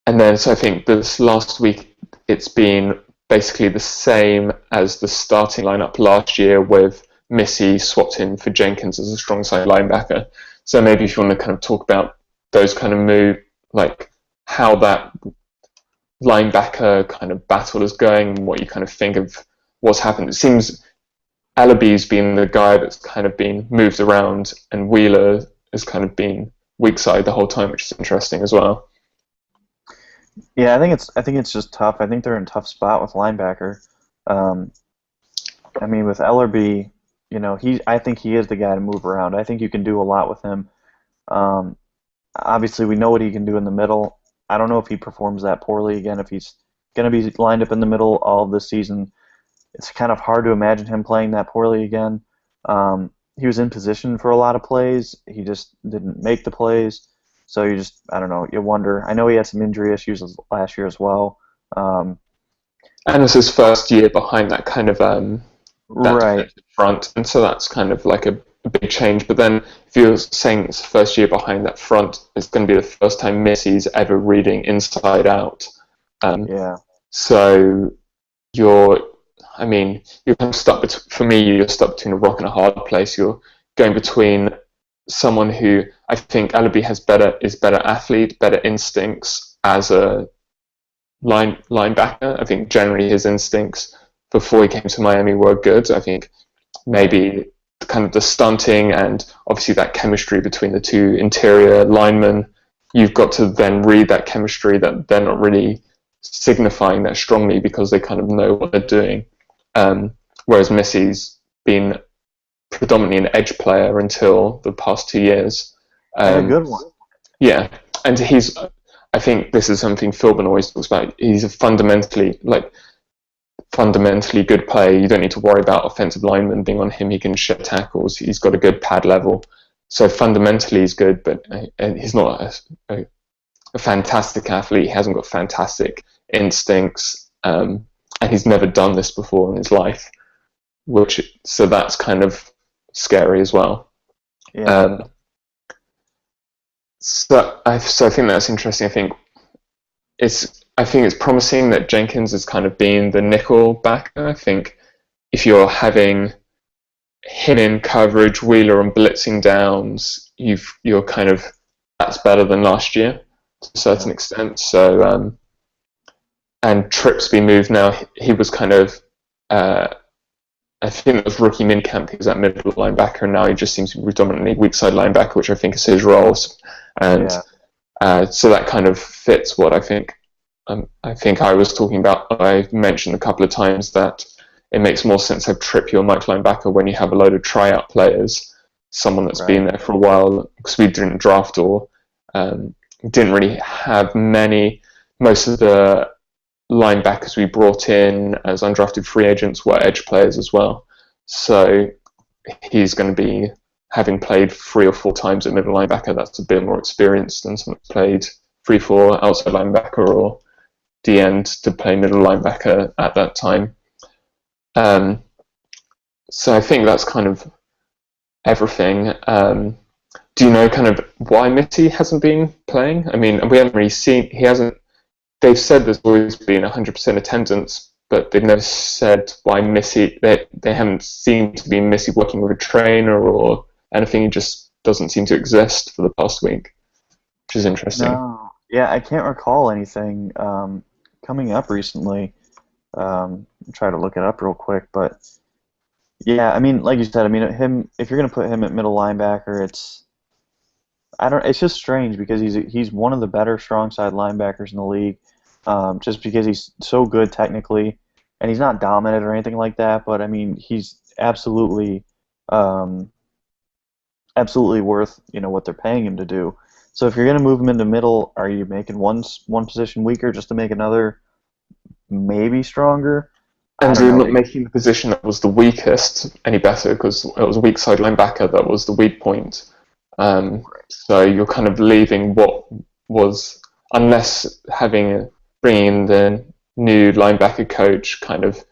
And then, so I think this last week it's been basically the same as the starting lineup last year, with Missy swapped in for Jenkins as a strong side linebacker. So maybe if you want to kind of talk about those kind of move, like how that linebacker kind of battle is going, and what you kind of think of what's happened. It seems Alabi's been the guy that's kind of been moved around, and Wheeler has kind of been weak side the whole time, which is interesting as well. Yeah, I think it's just tough. I think they're in a tough spot with linebacker. I mean, with Ellerby, I think he is the guy to move around. I think you can do a lot with him. Obviously, we know what he can do in the middle. I don't know if he performs that poorly again. If he's going to be lined up in the middle all of this season, it's kind of hard to imagine him playing that poorly again. He was in position for a lot of plays. He just didn't make the plays. So I don't know, you wonder. I know he had some injury issues last year as well. And it's his first year behind that kind of that right. front, and so that's kind of like a big change. But then if you're saying it's the first year behind that front, it's going to be the first time Missy's ever reading inside out. Yeah. So you're kind of stuck for me, you're stuck between a rock and a hard place. You're going between someone who I think Alabi is better athlete, better instincts as a linebacker. I think generally his instincts before he came to Miami were good. I think maybe kind of the stunting and obviously that chemistry between the 2 interior linemen, you've got to then read that chemistry that they're not really signifying that strongly because they kind of know what they're doing. whereas Missy's been predominantly an edge player until the past 2 years. And a good one. Yeah, and I think this is something Philbin always talks about. He's a fundamentally good player. You don't need to worry about offensive linemen being on him. He can shed tackles. He's got a good pad level. So fundamentally he's good, but he's not a fantastic athlete. He hasn't got fantastic instincts, and he's never done this before in his life. So that's kind of scary as well. Yeah. So I think that's interesting. I think it's promising that Jenkins is kind of being the nickel backer. I think if you're having him in coverage, Wheeler on blitzing downs, you're kind of, that's better than last year to a certain extent. So and Tripp's been moved now. He was kind of I think it was rookie Minicamp. He was at middle linebacker, and now he just seems to be predominantly weak side linebacker, which I think is his role. And so that kind of fits what I think. I was talking about. I mentioned a couple of times that it makes more sense to have Tripp your Mike linebacker when you have a load of tryout players, someone that's been there for a while, because we didn't draft or didn't really have many. Most of the linebackers we brought in as undrafted free agents were edge players as well. So he's going to be, having played 3 or 4 times at middle linebacker, that's a bit more experienced than someone who's played 3-4 outside linebacker or D end to play middle linebacker at that time. So I think that's kind of everything. Do you know kind of why Mitty hasn't been playing? I mean, we haven't really seen, he hasn't, they've said there's always been 100% attendance, but they've never said why Missy, they haven't seemed to be Missy working with a trainer or anything. He just doesn't seem to exist for the past week, which is interesting. No. Yeah, I can't recall anything coming up recently. I'll try to look it up real quick, but yeah, I mean, like you said, I mean, if you're going to put him at middle linebacker, it's just strange because he's one of the better strong side linebackers in the league, just because he's so good technically, and he's not dominant or anything like that. But I mean, he's absolutely worth what they're paying him to do. So if you're going to move him into middle, are you making one position weaker just to make another maybe stronger? And you're not making the position that was the weakest any better because it was a weak side linebacker that was the weak point. So you're kind of leaving what was, unless bringing in the new linebacker coach kind of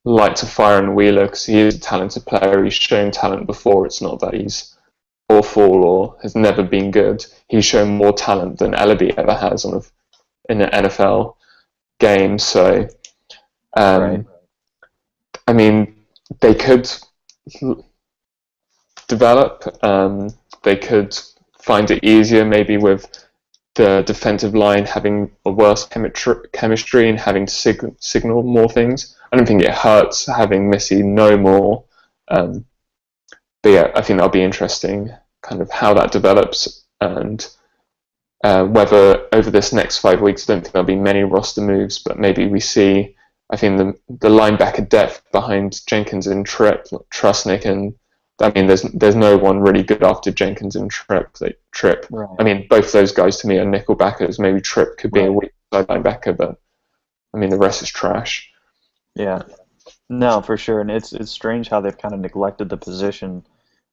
lights a fire on Wheeler because he is a talented player. He's shown talent before. It's not that he's awful or has never been good. He's shown more talent than Ellaby ever has in an NFL game. So, I mean, they could develop. They could find it easier maybe with the defensive line having a worse chemistry and having to signal more things. I don't think it hurts having Missy know more. But yeah, I think that'll be interesting, kind of how that develops and whether over this next 5 weeks, I don't think there'll be many roster moves, but maybe we see, I think the linebacker depth behind Jenkins and Tripp, Trusnick, and I mean, there's no one really good after Jenkins and Tripp. Right. I mean, both those guys to me are nickel backers. Maybe Tripp could be a weak side linebacker, but I mean, the rest is trash. Yeah. No, for sure, and it's strange how they've kind of neglected the position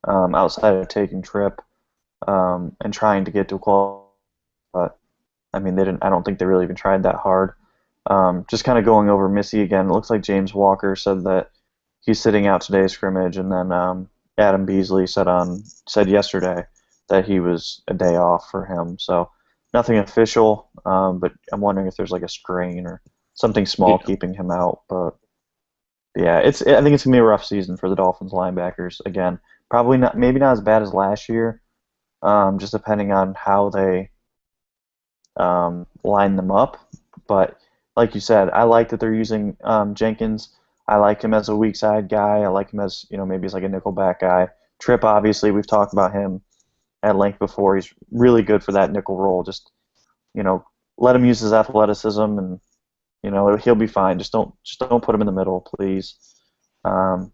outside of taking Tripp and trying to get to a quality. But I mean, I don't think they really even tried that hard. Just kind of going over Missy again. It looks like James Walker said that he's sitting out today's scrimmage, and then Adam Beasley said yesterday that he was a day off for him. So nothing official, but I'm wondering if there's like a strain or something small keeping him out. But yeah, I think it's gonna be a rough season for the Dolphins linebackers again. Probably not, maybe not as bad as last year, just depending on how they line them up. But like you said, I like that they're using Jenkins. I like him as a weak side guy. I like him as, maybe as like a nickel back guy. Tripp, obviously, we've talked about him at length before. He's really good for that nickel role. Just, let him use his athleticism and He'll be fine. Just don't put him in the middle, please. Um,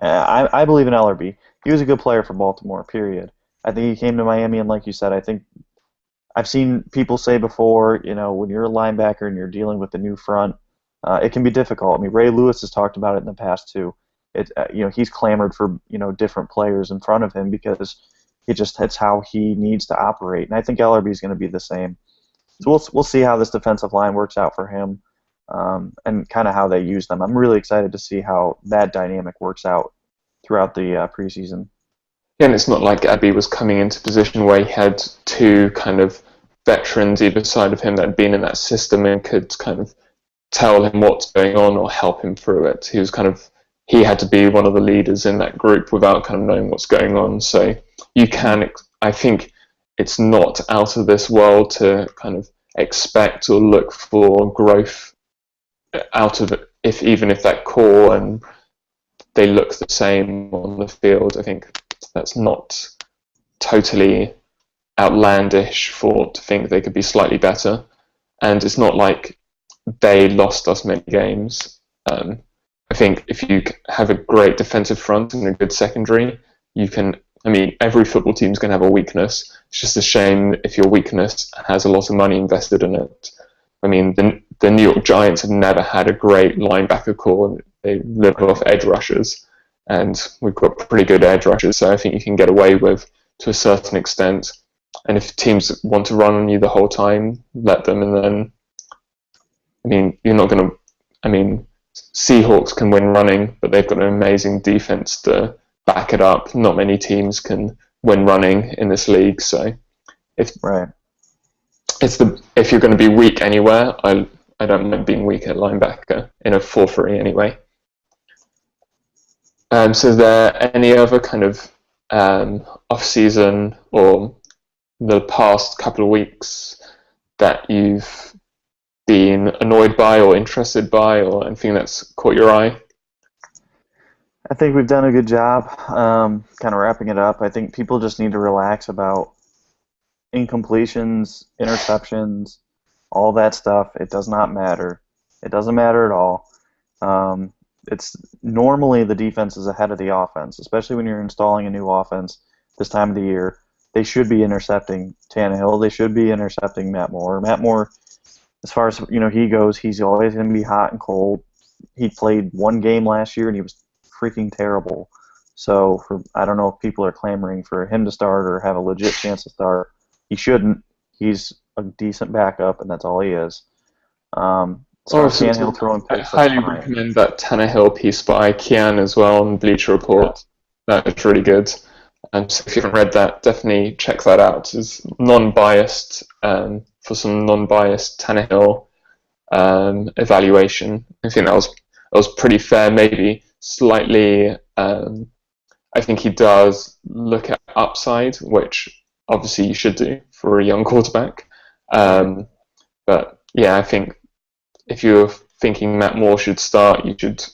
I believe in LRB. He was a good player for Baltimore. Period. I think he came to Miami, and like you said, I think I've seen people say before, when you're a linebacker and you're dealing with the new front, it can be difficult. I mean, Ray Lewis has talked about it in the past too. He's clamored for different players in front of him because it's how he needs to operate, and I think LRB is going to be the same. So we'll see how this defensive line works out for him, and kind of how they use them. I'm really excited to see how that dynamic works out throughout the preseason. Yeah, and it's not like Abby was coming into a position where he had two kind of veterans either side of him that had been in that system and could kind of tell him what's going on or help him through it. He had to be one of the leaders in that group without kind of knowing what's going on. So I think it's not out of this world to kind of expect or look for growth out of it, even if that core and they look the same on the field. I think that's not totally outlandish to think they could be slightly better. And it's not like they lost us many games. I think if you have a great defensive front and a good secondary, you can. I mean, every football team's going to have a weakness. It's just a shame if your weakness has a lot of money invested in it. I mean, the New York Giants have never had a great linebacker core. They live off edge rushers, and we've got pretty good edge rushers, so I think you can get away with to a certain extent. And if teams want to run on you the whole time, let them, and then, I mean, you're not going to. I mean, Seahawks can win running, but they've got an amazing defense to back it up. Not many teams can win running in this league, so if you're going to be weak anywhere, I don't mind being weak at linebacker in a 4-3 anyway. So is there any other kind of off-season or the past couple of weeks that you've been annoyed by or interested by or anything that's caught your eye? I think we've done a good job kind of wrapping it up. I think people just need to relax about incompletions, interceptions, all that stuff. It does not matter. It doesn't matter at all. It's normally the defense is ahead of the offense, especially when you're installing a new offense this time of the year. They should be intercepting Tannehill. They should be intercepting Matt Moore. Matt Moore, as far as he goes, he's always going to be hot and cold. He played one game last year and he was freaking terrible. So I don't know if people are clamoring for him to start or have a legit chance to start. He shouldn't. He's a decent backup, and that's all he is. Tannehill throwing picks. I highly recommend that Tannehill piece by Kian as well on Bleacher Report. Yeah. That's really good. So if you haven't read that, definitely check that out. It's non-biased for some non-biased Tannehill evaluation. I think that was pretty fair. Maybe slightly. I think he does look at upside, which obviously you should do for a young quarterback. But yeah, I think if you're thinking Matt Moore should start, you should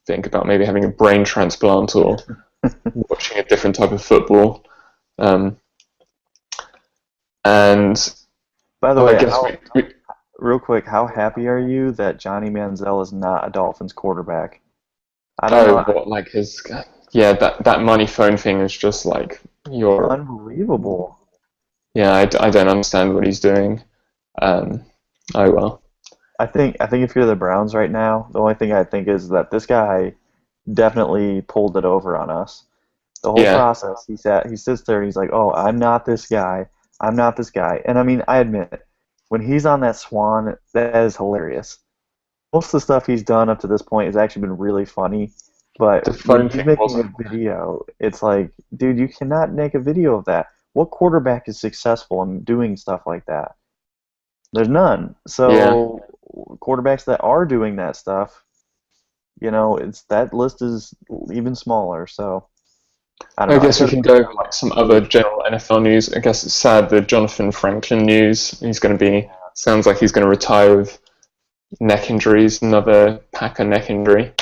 think about maybe having a brain transplant or watching a different type of football. And by the way, real quick, how happy are you that Johnny Manziel is not a Dolphins quarterback? I don't know. Like that money phone thing is just like unbelievable. Yeah, I don't understand what he's doing. Oh well. I think if you're the Browns right now, the only thing I think is that this guy definitely pulled it over on us. The whole process, he sits there and he's like, "Oh, I'm not this guy. I'm not this guy." And I mean, I admit it. When he's on that swan, that is hilarious. Most of the stuff he's done up to this point has actually been really funny. But when he's making a video, it's like, dude, you cannot make a video of that. What quarterback is successful in doing stuff like that? There's none. So quarterbacks that are doing that stuff, that list is even smaller. So I guess we can go over like some other general NFL news. I guess it's sad the Jonathan Franklin news. Sounds like he's going to retire with neck injuries, another Packer neck injury.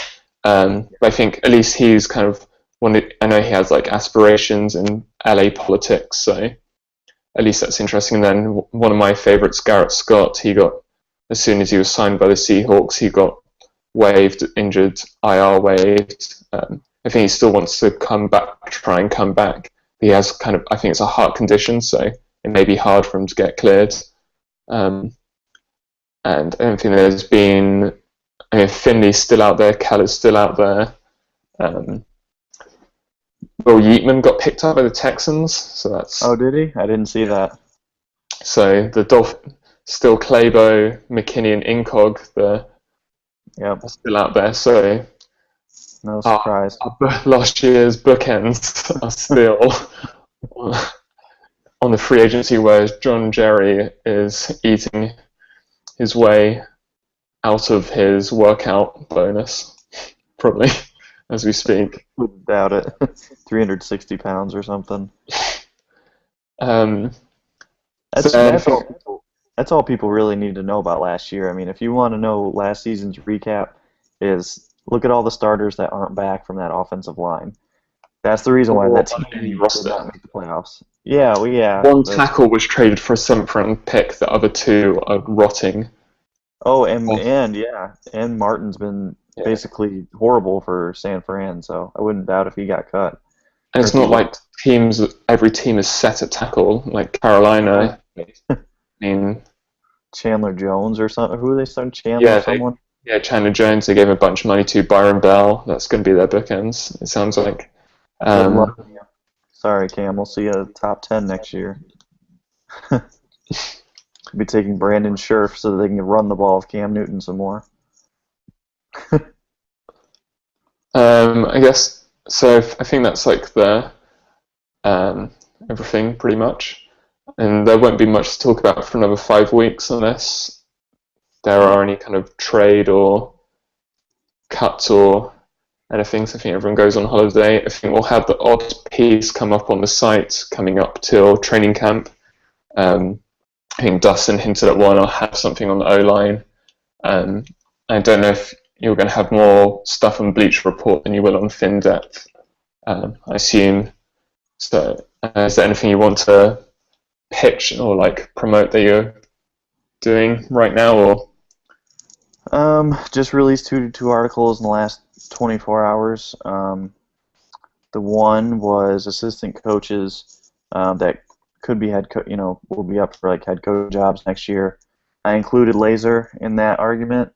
But I think at least he's kind of I know he has like aspirations in LA politics, so at least that's interesting. And then one of my favorites, Garrett Scott, he got as soon as he was signed by the Seahawks, he got waived, injured, IR waived. I think he still wants to come back, try and come back. He has I think it's a heart condition, so it may be hard for him to get cleared. And I don't think there's been. I mean, Finley's still out there, Keller's still out there. Will Yeatman got picked up by the Texans, so that's. Oh, did he? I didn't see that. So the Dolphins still Clabo, McKinney, and Incog. Are still out there. So no surprise. Last year's bookends are still on the free agency, whereas John Jerry is eating his way out of his workout bonus, probably, as we speak. Wouldn't doubt it. 360 pounds or something. That's all people really need to know about last year. I mean, if you want to know last season's recap, is look at all the starters that aren't back from that offensive line. That's the reason why that team did not make the playoffs. Yeah. One tackle was traded for a 7th round pick. The other 2 are rotting. Oh, and Martin's been basically horrible for San Fran, so I wouldn't doubt if he got cut. And it's not like every team is set at tackle, like Carolina. I mean, Chandler Jones or something. Who are they starting? Chandler someone? Chandler Jones. They gave a bunch of money to Byron Bell. That's going to be their bookends, it sounds like. Sorry, Cam. We'll see you top 10 next year. Be taking Brandon Scherf so that they can run the ball with Cam Newton some more. I guess so. I think that's like the everything pretty much, and there won't be much to talk about for another 5 weeks unless there are any kind of trade or cuts or anything. So I think everyone goes on holiday. I think we'll have the odd piece come up on the site coming up till training camp. I think Dustin hinted at one. I'll have something on the O-line. I don't know if you're going to have more stuff on Bleacher Report than you will on FinDepth, I assume. So is there anything you want to pitch or promote that you're doing right now? Or just released two articles in the last 24 hours. The one was assistant coaches that could be will be up for head coach jobs next year. I included Laser in that argument.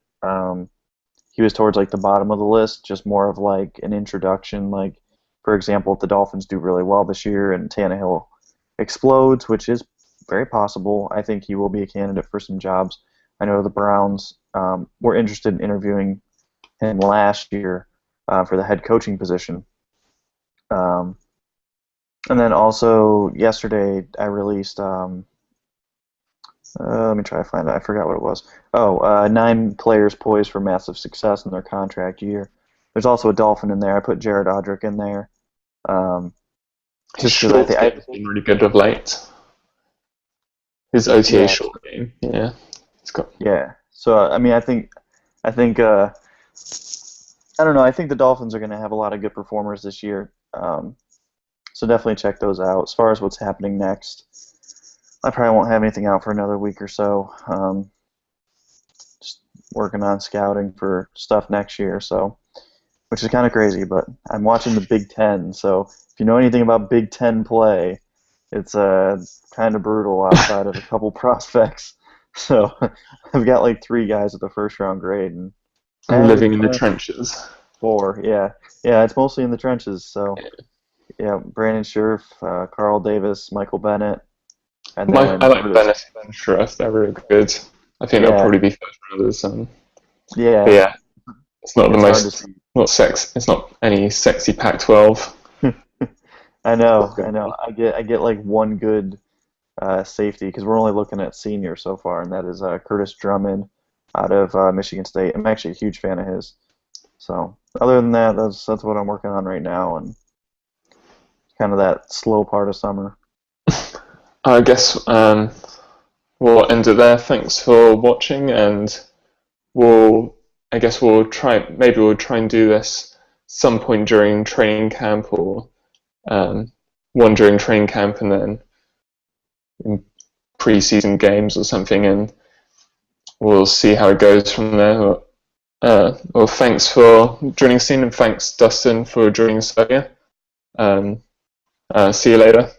He was towards the bottom of the list, just more of an introduction. For example, if the Dolphins do really well this year and Tannehill explodes, which is very possible, I think he will be a candidate for some jobs. I know the Browns were interested in interviewing him last year for the head coaching position. And then also yesterday I released, let me try to find it. I forgot what it was. 9 players poised for massive success in their contract year. There's also a Dolphin in there. I put Jared Odrick in there. His short game has been really good of late. His OTA short game, yeah. Yeah. So I mean, I think I don't know. I think the Dolphins are going to have a lot of good performers this year. So definitely check those out. As far as what's happening next, I probably won't have anything out for another week or so. Just working on scouting for stuff next year, which is kind of crazy, but I'm watching the Big Ten, so if you know anything about Big Ten play, it's kind of brutal outside of a couple prospects. So I've got 3 guys at the first round grade. And living in the trenches. 4, yeah. Yeah, it's mostly in the trenches, so... Yeah, Brandon Scherf, Carl Davis, Michael Bennett, and then I like Bennett and Scherf. They're really good. I think they'll probably be first rounders. Yeah, it's not the most, not sex. It's not any sexy Pac-12. I know. I get one good safety because we're only looking at seniors so far, and that is Curtis Drummond out of Michigan State. I'm actually a huge fan of his. So other than that, that's what I'm working on right now, and kind of that slow part of summer. I guess we'll end it there. Thanks for watching, and we'll try and do this some point during training camp, or one during training camp and then in pre-season games or something, and we'll see how it goes from there. Well, thanks for joining us, and thanks Dustin for joining us earlier. See you later.